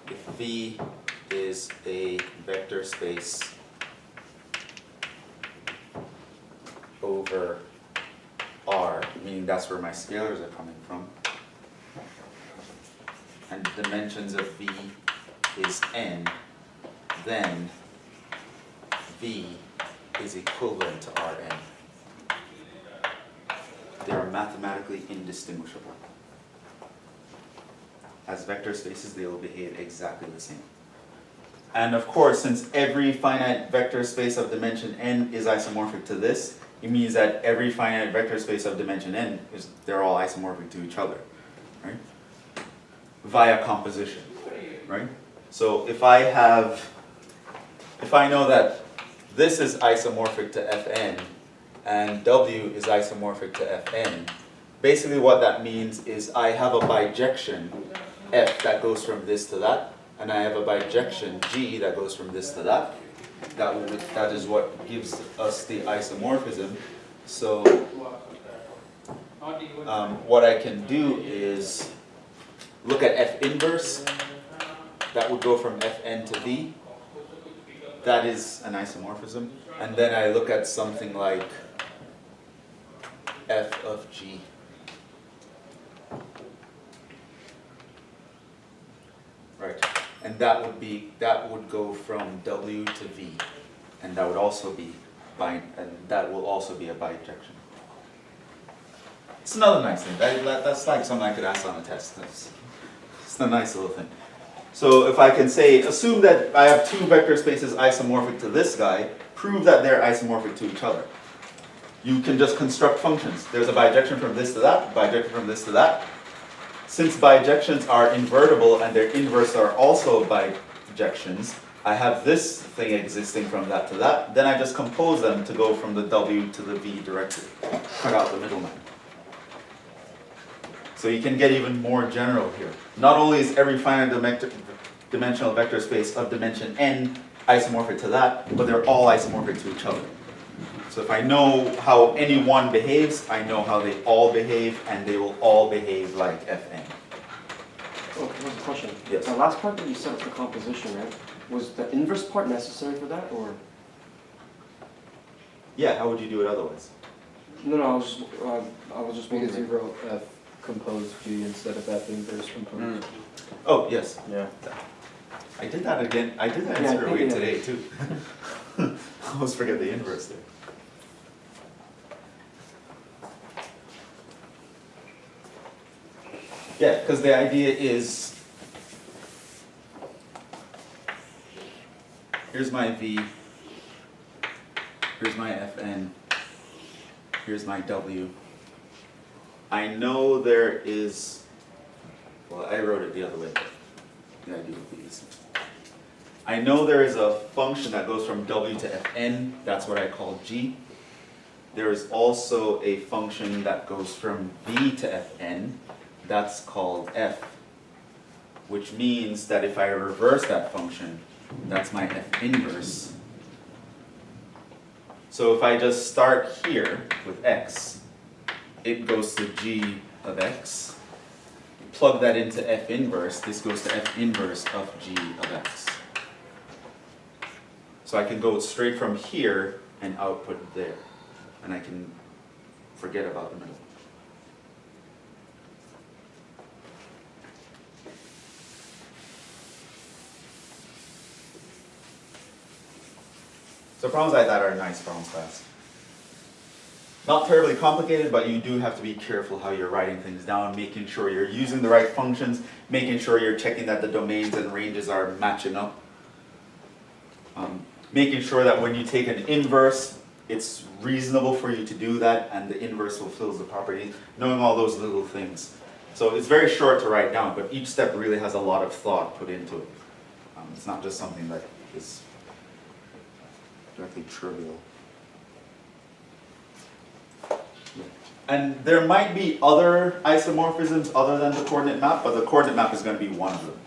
Speaker 1: if V is a vector space over R, meaning that's where my scalars are coming from, and the dimensions of V is n, then V is equivalent to Rn. They are mathematically indistinguishable. As vector spaces, they will behave exactly the same. And of course, since every finite vector space of dimension n is isomorphic to this, it means that every finite vector space of dimension n they're all isomorphic to each other, right? Via composition, right? So if I know that this is isomorphic to Fn and W is isomorphic to Fn, basically what that means is I have a bijection F that goes from this to that, and I have a bijection G that goes from this to that. That is what gives us the isomorphism. So what I can do is look at F inverse. That would go from Fn to V. That is an isomorphism. And then I look at something like F of G. Right. And that would go from W to V. And that would also be that will also be a bijection. It's another nice thing. That's like something I could ask on a test. It's a nice little thing. So if I can say, assume that I have two vector spaces isomorphic to this guy, prove that they're isomorphic to each other. You can just construct functions. There's a bijection from this to that, bijection from this to that. Since bijections are invertible and their inverse are also bijections, I have this thing existing from that to that. Then I just compose them to go from the W to the V directly. Cut out the middleman. So you can get even more general here. Not only is every finite dimensional vector space of dimension n isomorphic to that, but they're all isomorphic to each other. So if I know how any one behaves, I know how they all behave, and they will all behave like Fn.
Speaker 4: Oh, here's a question.
Speaker 1: Yes.
Speaker 4: The last part that you said for composition, right? Was the inverse part necessary for that, or?
Speaker 1: Yeah, how would you do it otherwise?
Speaker 4: No, I was just
Speaker 6: Because you
Speaker 4: wondering.
Speaker 6: wrote F composed G instead of F inverse composed.
Speaker 1: Oh, yes.
Speaker 3: Yeah.
Speaker 1: I did that again. I did that in
Speaker 4: Yeah, I
Speaker 1: zero
Speaker 4: think,
Speaker 1: weight
Speaker 4: yeah.
Speaker 1: today, too. I almost forget the inverse there. Yeah, because the idea is, here's my V, here's my Fn, here's my W. I know there is, well, I wrote it the other way, but the idea would be this. I know there is a function that goes from W to Fn, that's what I call G. There is also a function that goes from V to Fn, that's called F, which means that if I reverse that function, that's my F inverse. So if I just start here with X, it goes to G of X. Plug that into F inverse, this goes to F inverse of G of X. So I can go straight from here and output there, and I can forget about the middle. So problems like that are nice problems, class. Not terribly complicated, but you do have to be careful how you're writing things down, making sure you're using the right functions, making sure you're checking that the domains and ranges are matching up. Making sure that when you take an inverse, it's reasonable for you to do that, and the inverse fulfills the property, knowing all those little things. So it's very short to write down, but each step really has a lot of thought put into it. It's not just something that is directly trivial. And there might be other isomorphisms other than the coordinate map, but the coordinate map is going to be one of them.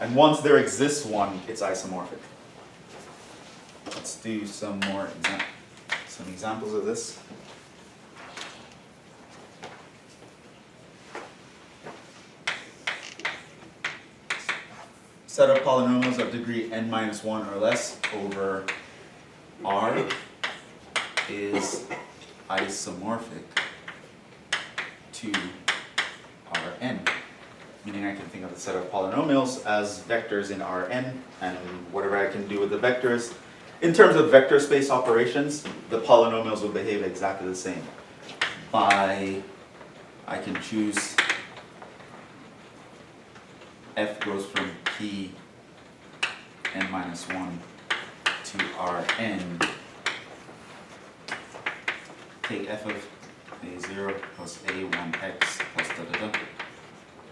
Speaker 1: And once there exists one, it's isomorphic. Let's do some more some examples of this. Set of polynomials of degree n minus 1 or less over R is isomorphic to Rn. Meaning I can think of a set of polynomials as vectors in Rn, and whatever I can do with the vectors. In terms of vector space operations, the polynomials will behave exactly the same. I can choose f goes from P n minus 1 to Rn. Take f of a0 plus a1x plus da da da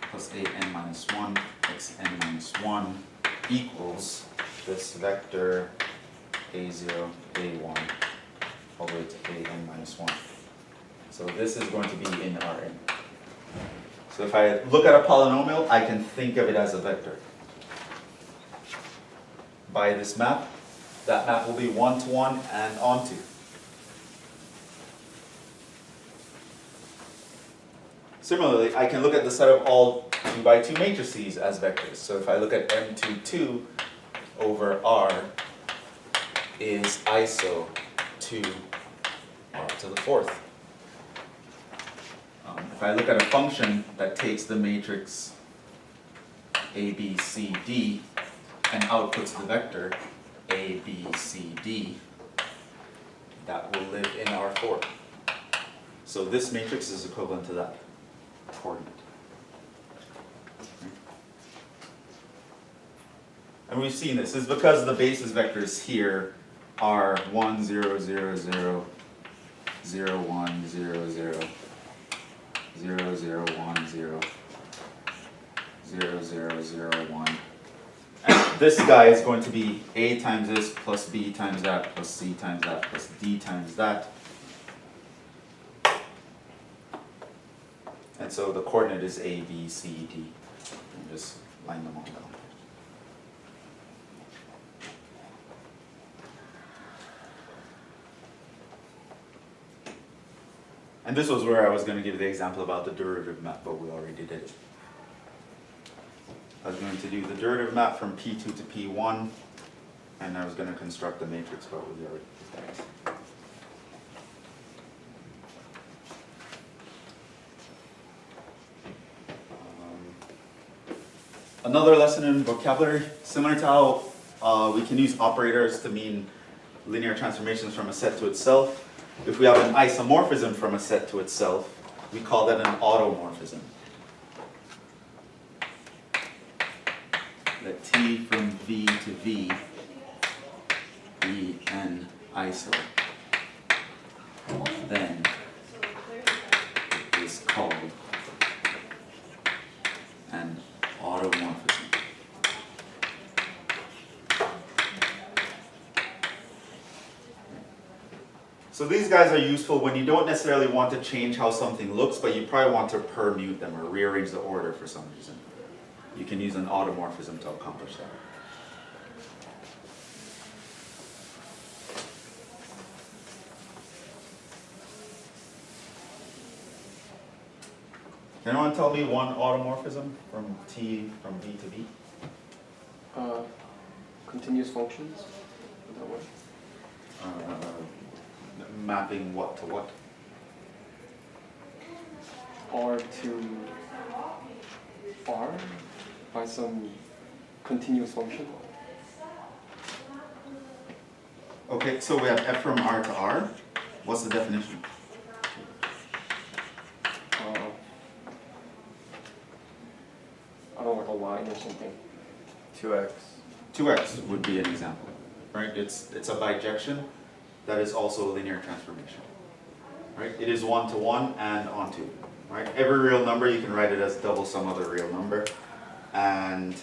Speaker 1: plus a n minus 1 x n minus 1 equals this vector a0, a1 all the way to a n minus 1. So this is going to be in Rn. So if I look at a polynomial, I can think of it as a vector. By this map, that map will be 1 to 1 and onto. Similarly, I can look at the set of all 2 by 2 matrices as vectors. So if I look at M22 over R is iso to R to the 4th. If I look at a function that takes the matrix A, B, C, D and outputs the vector A, B, C, D, that will live in R4. So this matrix is equivalent to that coordinate. And we've seen this. It's because the basis vectors here are 1, 0, 0, 0, 0, 1, 0, 0, 0, 0, 1, 0, 0, 0, 0, 1. And this guy is going to be A times this plus B times that plus C times that plus D times that. And so the coordinate is A, B, C, D. And just line them all down. And this was where I was going to give the example about the derivative map, but we already did it. I was going to do the derivative map from P2 to P1, and I was going to construct the matrix, but we already did that. Another lesson in vocabulary, similar to how we can use operators to mean linear transformations from a set to itself. If we have an isomorphism from a set to itself, we call that an automorphism. Let T from V to V be an iso. Then it is called an automorphism. So these guys are useful when you don't necessarily want to change how something looks, but you probably want to permute them or rearrange the order for some reason. You can use an automorphism to accomplish that. Can anyone tell me one automorphism from T from V to V?
Speaker 4: Continuous functions, is that one?
Speaker 1: Mapping what to what?
Speaker 4: R to R by some continuous function.
Speaker 1: Okay, so we have F from R to R. What's the definition?
Speaker 4: I don't know, like a line or something.
Speaker 3: 2x.
Speaker 1: 2x would be an example, right? It's a bijection that is also a linear transformation, right? It is 1 to 1 and onto, right? Every real number, you can write it as double some other real number. And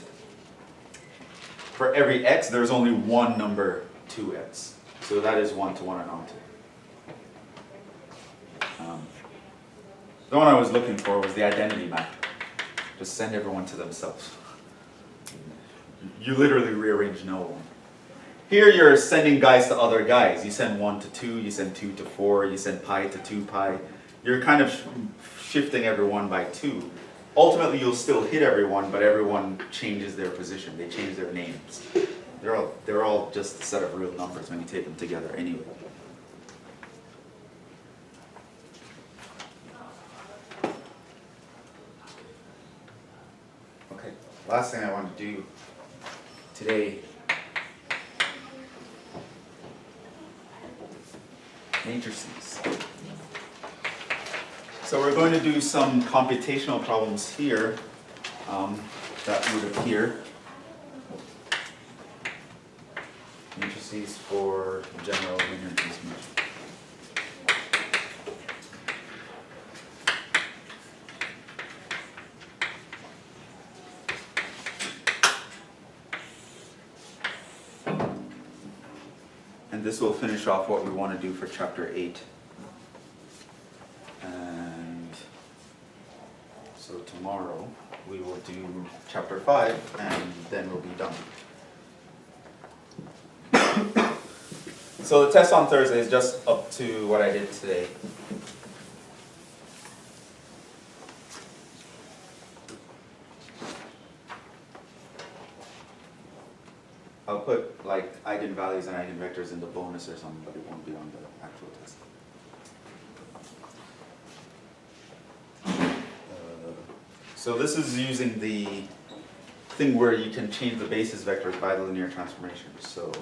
Speaker 1: for every x, there's only one number 2x. So that is 1 to 1 and onto. The one I was looking for was the identity map. Just send everyone to themselves. You literally rearrange no one. Here you're sending guys to other guys. You send 1 to 2, you send 2 to 4, you send pi to 2 pi. You're kind of shifting everyone by 2. Ultimately you'll still hit everyone, but everyone changes their position. They change their names. They're all just a set of real numbers when you take them together anyway. Okay, last thing I want to do today, matrices. So we're going to do some computational problems here that would appear. Matrices for general linear transformation. And this will finish off what we want to do for chapter 8. And so tomorrow we will do chapter 5 and then we'll be done. So the test on Thursday is just up to what I did today. I'll put like eigenvalues and eigenvectors in the bonus or something, but it won't be on the actual test. So this is using the thing where you can change the basis vectors by the linear transformation. So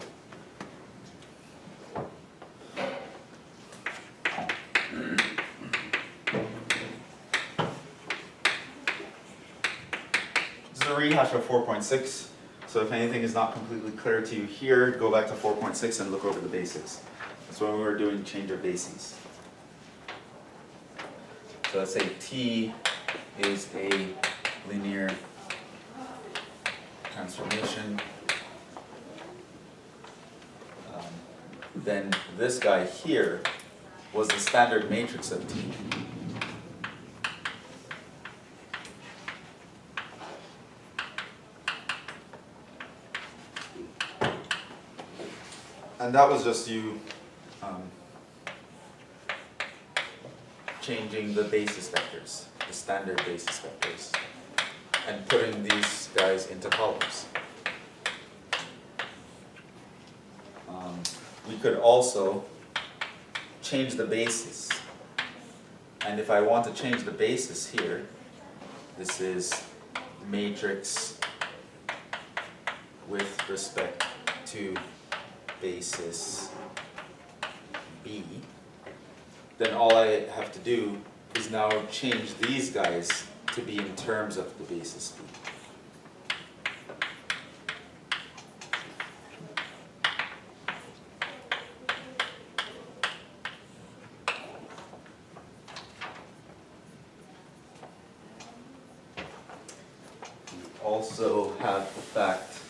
Speaker 1: this is a rehash of 4.6. So if anything is not completely clear to you here, go back to 4.6 and look over the basics. That's when we were doing change of bases. So let's say T is a linear transformation. Then this guy here was the standard matrix of T. And that was just you changing the basis vectors, the standard basis vectors, and putting these guys into columns. We could also change the basis. And if I want to change the basis here, this is matrix with respect to basis B, then all I have to do is now change these guys to be in terms of the basis B. Also have the fact,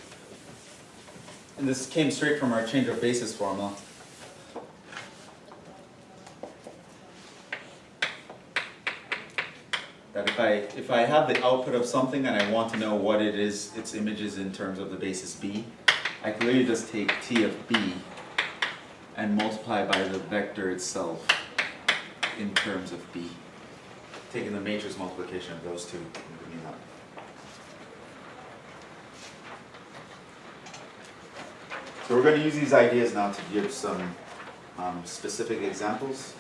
Speaker 1: and this came straight from our change of basis formula. That if I have the output of something and I want to know what it is, its image is in terms of the basis B, I can literally just take T of B and multiply by the vector itself in terms of B. Taking the matrix multiplication of those two and bringing it up. So we're going to use these ideas now to give some specific examples.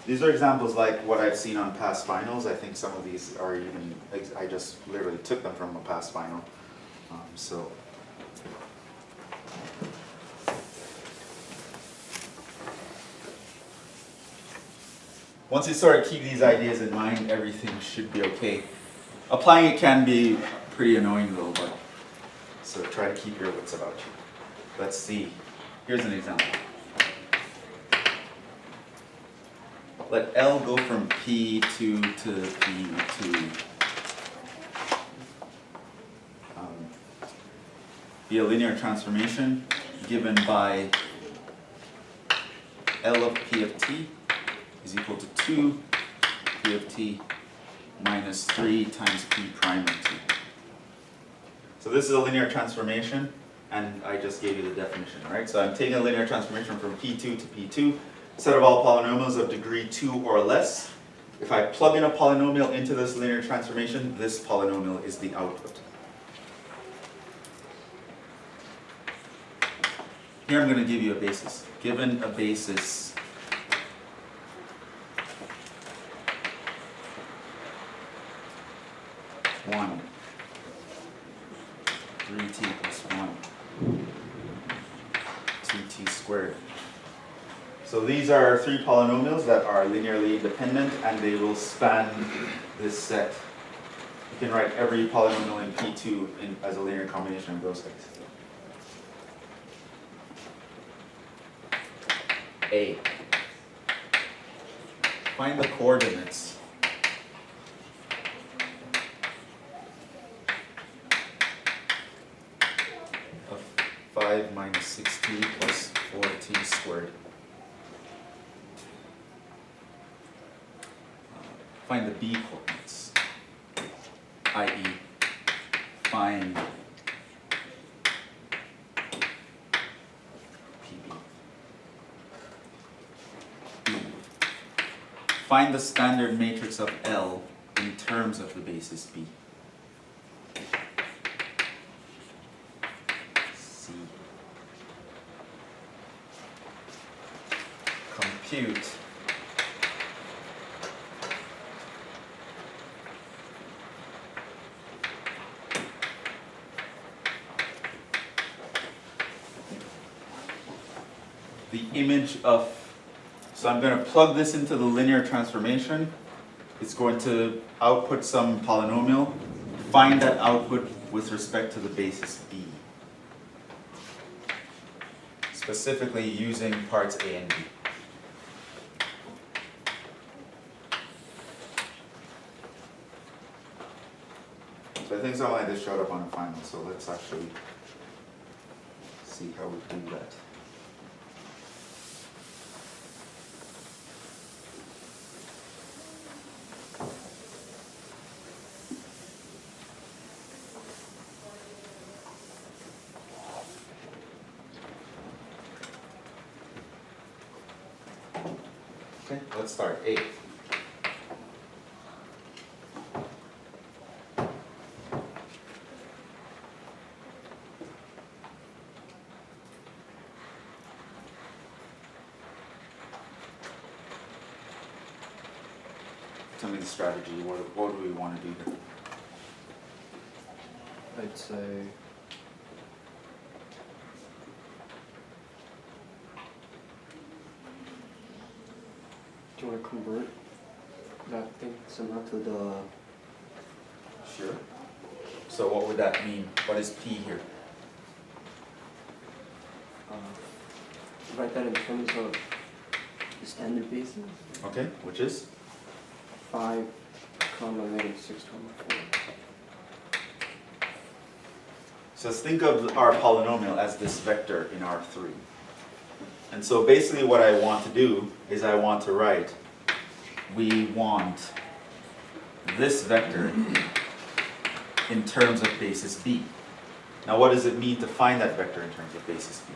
Speaker 1: These are examples like what I've seen on past finals. I think some of these are even, I just literally took them from a past final. So once you sort of keep these ideas in mind, everything should be okay. Applying it can be pretty annoying though, but so try to keep your wits about you. Let's see. Here's an example. Let L go from P2 to P2. Be a linear transformation given by L of P of T is equal to 2 P of T minus 3 times P prime of T. So this is a linear transformation, and I just gave you the definition, right? So I'm taking a linear transformation from P2 to P2, set of all polynomials of degree 2 or less. If I plug in a polynomial into this linear transformation, this polynomial is the output. Here I'm going to give you a basis. Given a basis one, 3t plus 1, 2t squared. So these are three polynomials that are linearly independent and they will span this set. You can write every polynomial in P2 as a linear combination of those things. A. Find the coordinates of 5 minus 6t plus 4t squared. Find the B coordinates, i.e. find PB. B. Find the standard matrix of L in terms of the basis B. C. Compute the image of, so I'm going to plug this into the linear transformation. It's going to output some polynomial. Find that output with respect to the basis B. Specifically using parts A and B. So I think something like this showed up on the final, so let's actually see how we do that. Okay, let's start. A. Tell me the strategy. What do we want to do here?
Speaker 5: I'd say
Speaker 4: want to convert that thing somehow.
Speaker 5: To the,
Speaker 1: Sure. So what would that mean? What is P here?
Speaker 4: Write that in terms of
Speaker 5: the standard basis?
Speaker 1: Okay, which is?
Speaker 4: 5, comma, negative 6, comma 4.
Speaker 1: So let's think of our polynomial as this vector in R3. And so basically what I want to do is I want to write, we want this vector in terms of basis B. Now what does it mean to find that vector in terms of basis B?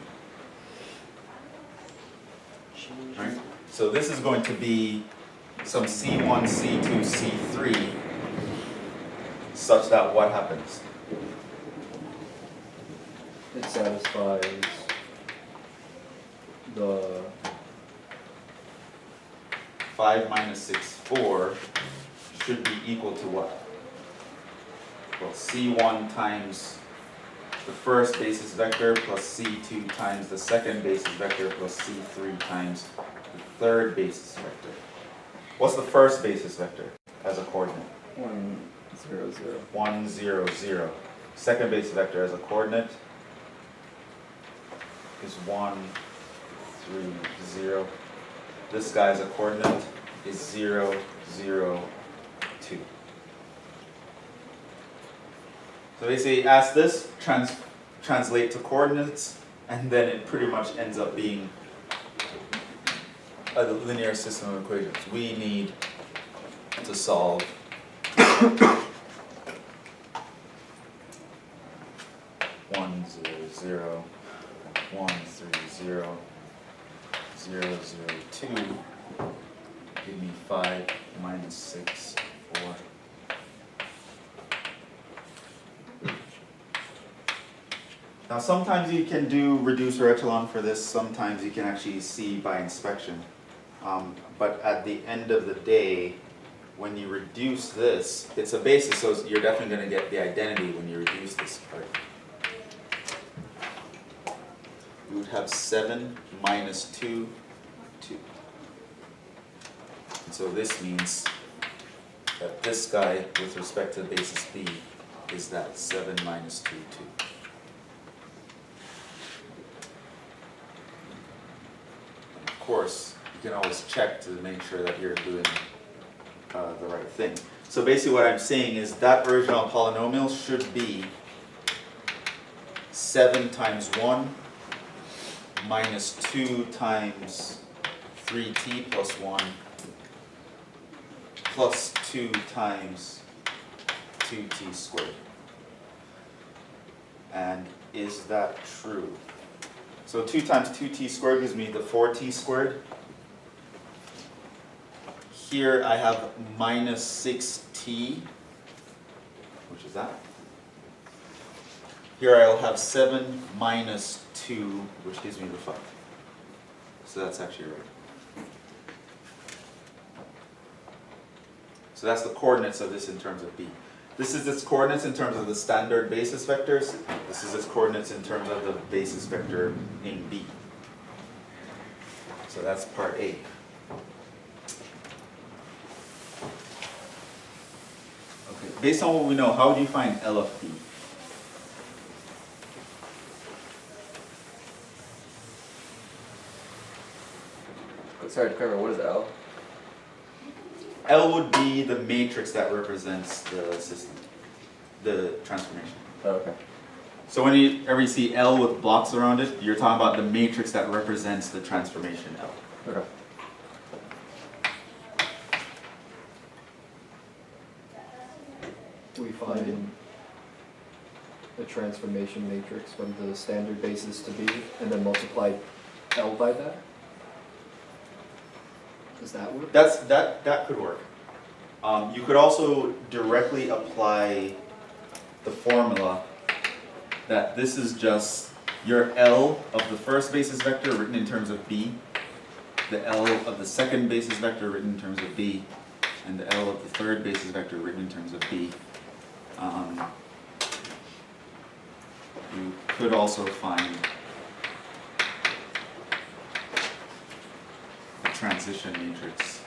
Speaker 1: Right? So this is going to be some C1, C2, C3 such that what happens?
Speaker 5: It satisfies the
Speaker 1: 5 minus 6, 4 should be equal to what? Well, C1 times the first basis vector plus C2 times the second basis vector plus C3 times the third basis vector. What's the first basis vector as a coordinate?
Speaker 3: 1, 0, 0.
Speaker 1: 1, 0, 0. Second basis vector as a coordinate is 1, 3, 0. This guy's a coordinate is 0, 0, 2. So basically ask this, translate to coordinates, and then it pretty much ends up being a linear system of equations. We need to solve 1, 0, 0, 1, 3, 0, 0, 0, 2, give me 5 minus 6, 4. Now sometimes you can do reducer echelon for this, sometimes you can actually see by inspection. But at the end of the day, when you reduce this, it's a basis, so you're definitely going to get the identity when you reduce this part. You would have 7 minus 2, 2. And so this means that this guy, with respect to basis B, is that 7 minus 2, 2. Of course, you can always check to make sure that you're doing the right thing. So basically what I'm saying is that original polynomial should be 7 times 1 minus 2 times 3t plus 1 plus 2 times 2t squared. And is that true? So 2 times 2t squared gives me the 4t squared. Here I have minus 6t, which is that. Here I'll have 7 minus 2, which gives me the 5. So that's actually right. So that's the coordinates of this in terms of B. This is its coordinates in terms of the standard basis vectors. This is its coordinates in terms of the basis vector in B. So that's part A. Okay, based on what we know, how would you find L of B?
Speaker 3: Sorry to clarify, what is L?
Speaker 1: L would be the matrix that represents the system, the transformation.
Speaker 3: Oh, okay.
Speaker 1: So whenever you see L with blocks around it, you're talking about the matrix that represents the transformation L.
Speaker 3: Okay.
Speaker 7: We find a transformation matrix from the standard basis to B and then multiply L by that? Does that work?
Speaker 1: That could work. You could also directly apply the formula that this is just your L of the first basis vector written in terms of B, the L of the second basis vector written in terms of B, and the L of the third basis vector written in terms of B. You could also find the transition matrix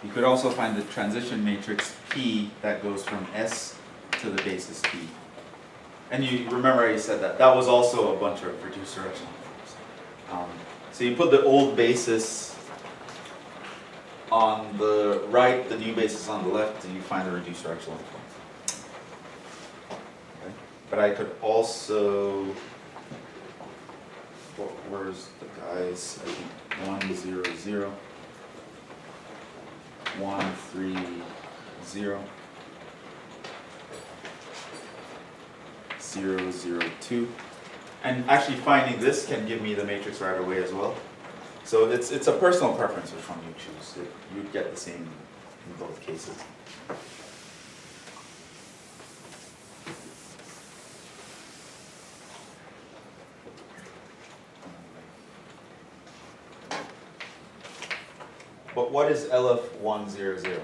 Speaker 1: You could also find the transition matrix P that goes from S to the basis P. And you remember I said that. That was also a bunch of reduced directional forms. So you put the old basis on the right, the new basis on the left, and you find the reduced directional form. Okay. But I could also, where's the guys? I think 1, 0, 0. 1, 3, 0, 0, 0, 2. And actually finding this can give me the matrix right away as well. So it's a personal preference which one you choose. You'd get the same in both cases. But what is LF100?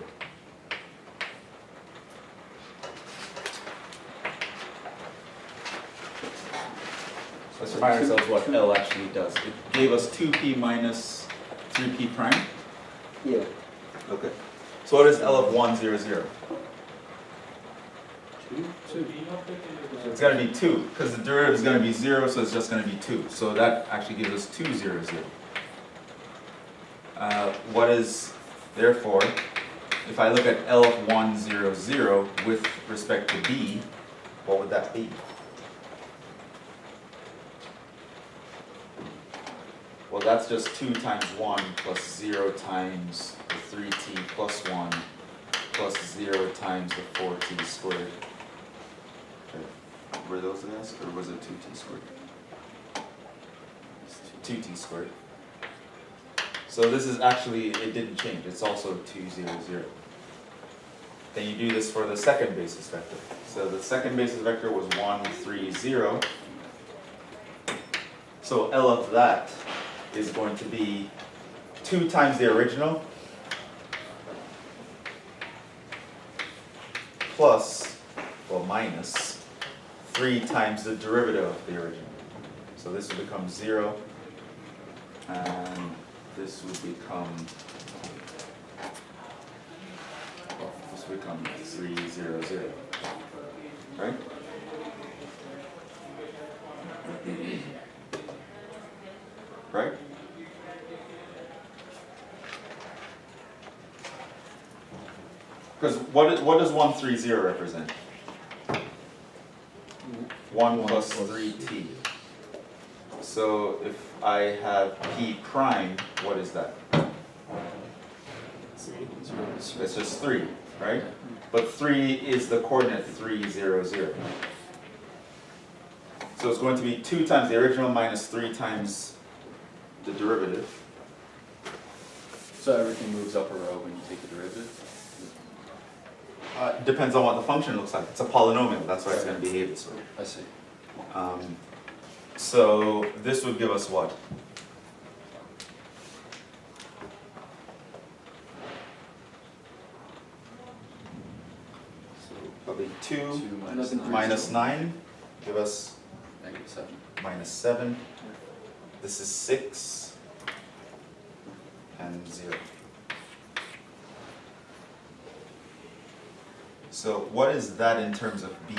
Speaker 1: Let's remind ourselves what L actually does. It gave us 2p minus 3p prime.
Speaker 5: Yeah.
Speaker 1: Okay. So what is LF100? It's got to be 2, because the derivative is going to be 0, so it's just going to be 2. So that actually gives us 200. What is, therefore, if I look at LF100 with respect to B, what would that be? Well, that's just 2 times 1 plus 0 times the 3t plus 1 plus 0 times the 4t squared. Okay. Were those guys, or was it 2t squared? 2t squared. So this is actually, it didn't change, it's also 200. Then you do this for the second basis vector. So the second basis vector was 1, 3, 0. So L of that is going to be 2 times the original plus, well, minus 3 times the derivative of the original. So this will become 0, and this would become, well, this would become 300, right? Right? Because what does 130 represent? 1 plus 3t. So if I have p prime, what is that? It's just 3, right? But 3 is the coordinate 300. So it's going to be 2 times the original minus 3 times the derivative.
Speaker 2: So everything moves up a row when you take the derivative?
Speaker 1: Depends on what the function looks like. It's a polynomial, that's why it's going to behave this way.
Speaker 2: I see.
Speaker 1: So this would give us what? So probably 2
Speaker 2: minus 9.
Speaker 1: minus 9, give us
Speaker 2: -7.
Speaker 1: minus 7. This is 6 and 0. So what is that in terms of B?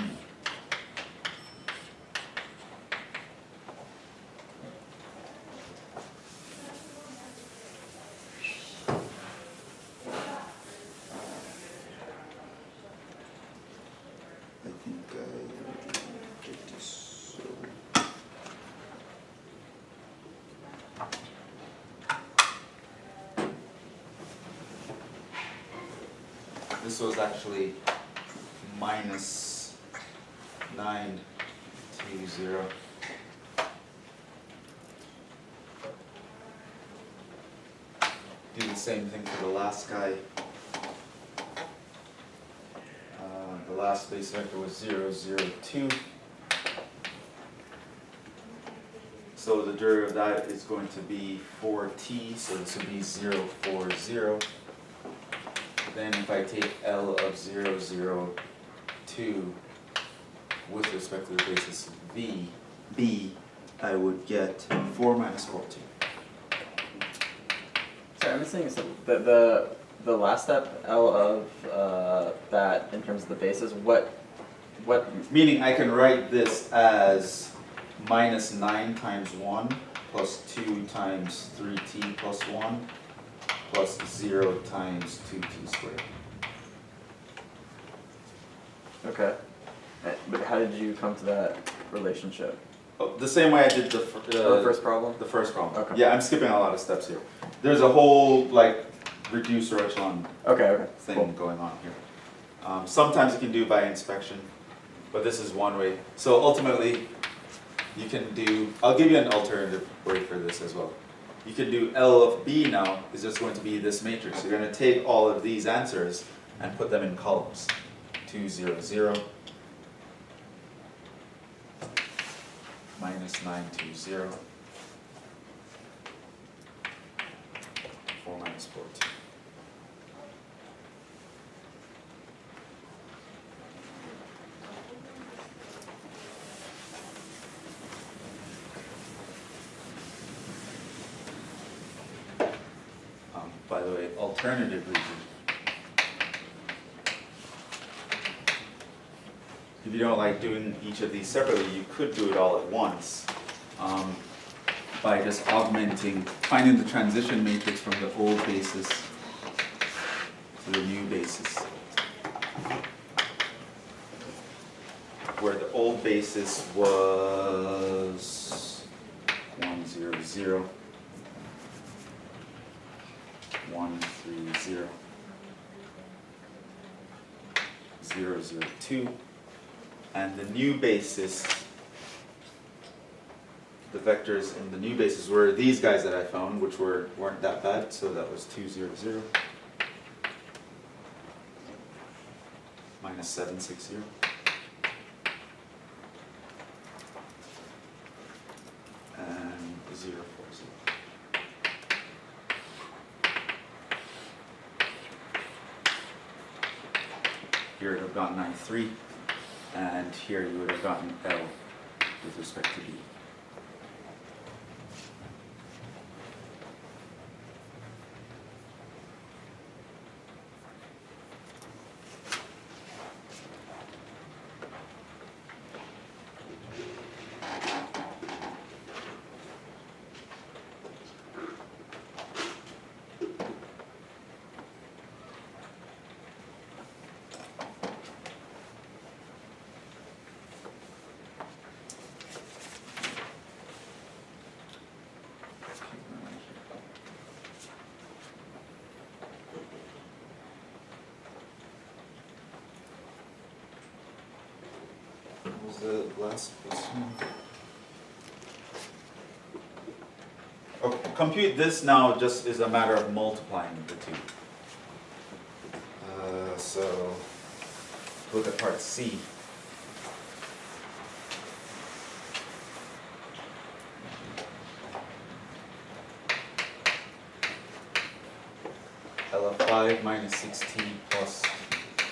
Speaker 1: I think I get this. This was actually minus 9 to 0. Do the same thing for the last guy. The last base vector was 0, 0, 2. So the derivative of that is going to be 4t, so this would be 0, 4, 0. Then if I take L of 0, 0, 2 with respect to the basis of B, I would get 4 minus 4, 2.
Speaker 3: Sorry, I'm just saying so the the last step, L of that in terms of the basis, what
Speaker 1: Meaning I can write this as minus 9 times 1 plus 2 times 3t plus 1 plus 0 times 2t squared.
Speaker 3: okay. But how did you come to that relationship?
Speaker 1: Oh, the same way I did the
Speaker 3: First problem?
Speaker 1: The first problem.
Speaker 3: Okay.
Speaker 1: Yeah, I'm skipping a lot of steps here. There's a whole like reducer echelon
Speaker 3: Okay,
Speaker 1: thing
Speaker 3: cool.
Speaker 1: going on here. Sometimes you can do by inspection, but this is one way. So ultimately, you can do, I'll give you an alternative way for this as well. You can do L of B now is just going to be this matrix. You're going to take all of these answers and put them in columns. 2, 0, 0, minus 9, 2, 0, 4 minus 4, 2. By the way, alternatively, if you don't like doing each of these separately, you could do it all at once by just augmenting, finding the transition matrix from the old basis to the new basis. Where the old basis was 1, 0, 0. 1, 3, 0, 0, 0, 2, and the new basis, the vectors in the new basis were these guys that I found, which weren't that bad, so that was 2, 0, 0, minus 7, 6, 0, and 0, 4, 0. Here it would have gotten 9, 3, and here you would have gotten L with respect to B. What was the last question? Okay, compute this now just is a matter of multiplying the two. So look at part C. L of 5 minus 6t plus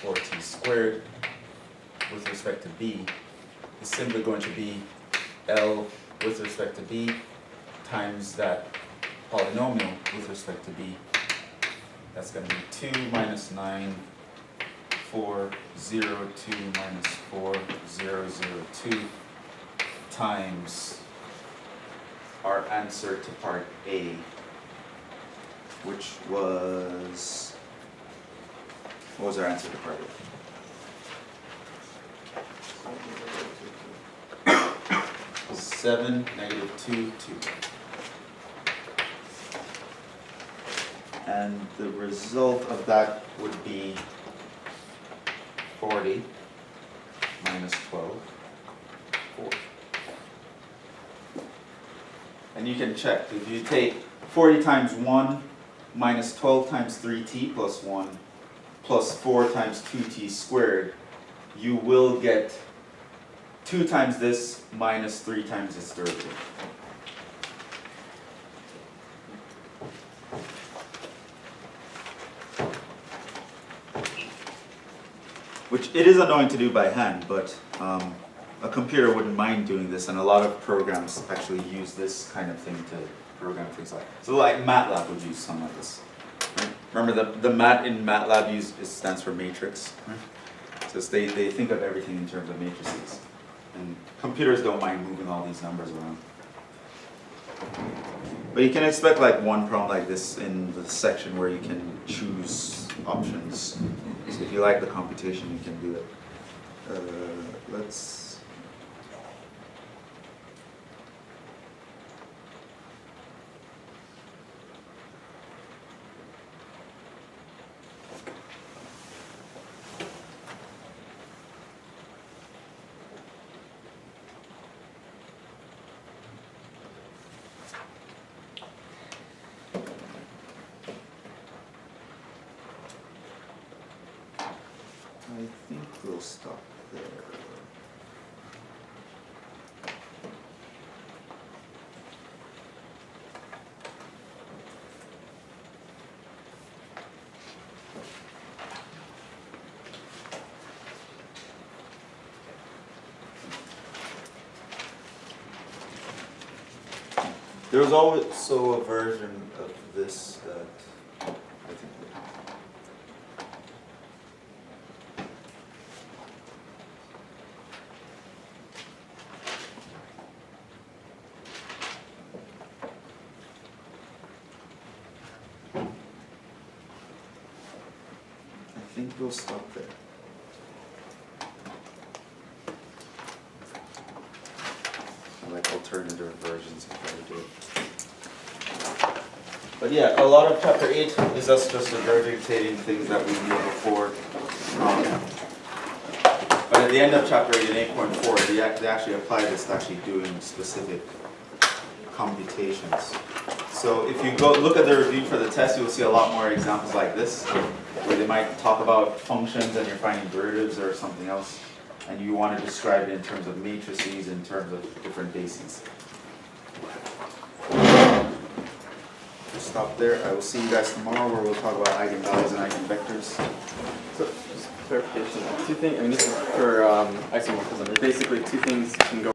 Speaker 1: 4t squared with respect to b is simply going to be L with respect to b times that polynomial with respect to b. That's going to be 2 minus 9, 4, 0, 2 minus 4, 0, 0, 2 times our answer to part A, which was, what was our answer to part A? 7, negative 2, 2. And the result of that would be 40 minus 12, 4. And you can check, if you take 40 times 1 minus 12 times 3t plus 1 plus 4 times 2t squared, you will get 2 times this minus 3 times its derivative. Which it is annoying to do by hand, but a computer wouldn't mind doing this, and a lot of programs actually use this kind of thing to program things like. So like MATLAB would use something like this. Right? Remember the mat in MATLAB it stands for matrix. Right? So they think of everything in terms of matrices. And computers don't mind moving all these numbers around. But you can expect like one problem like this in the section where you can choose options. So if you like the computation, you can do it. Let's. I think we'll stop there. There was also a version of this that I think. I think we'll stop there. I like alternative versions of how to do it. But yeah, a lot of chapter 8 is us just regurgitating things that we knew before. But at the end of chapter 8 in 8.4, they actually apply this to actually doing specific computations. So if you go look at the review for the test, you'll see a lot more examples like this, where they might talk about functions and you're finding derivatives or something else, and you want to describe it in terms of matrices, in terms of different bases. Stop there. I will see you guys tomorrow where we'll talk about eigenvalues and eigenvectors.
Speaker 3: So, just clarification, two things, I mean, this is for axiomal, because there's basically two things you can go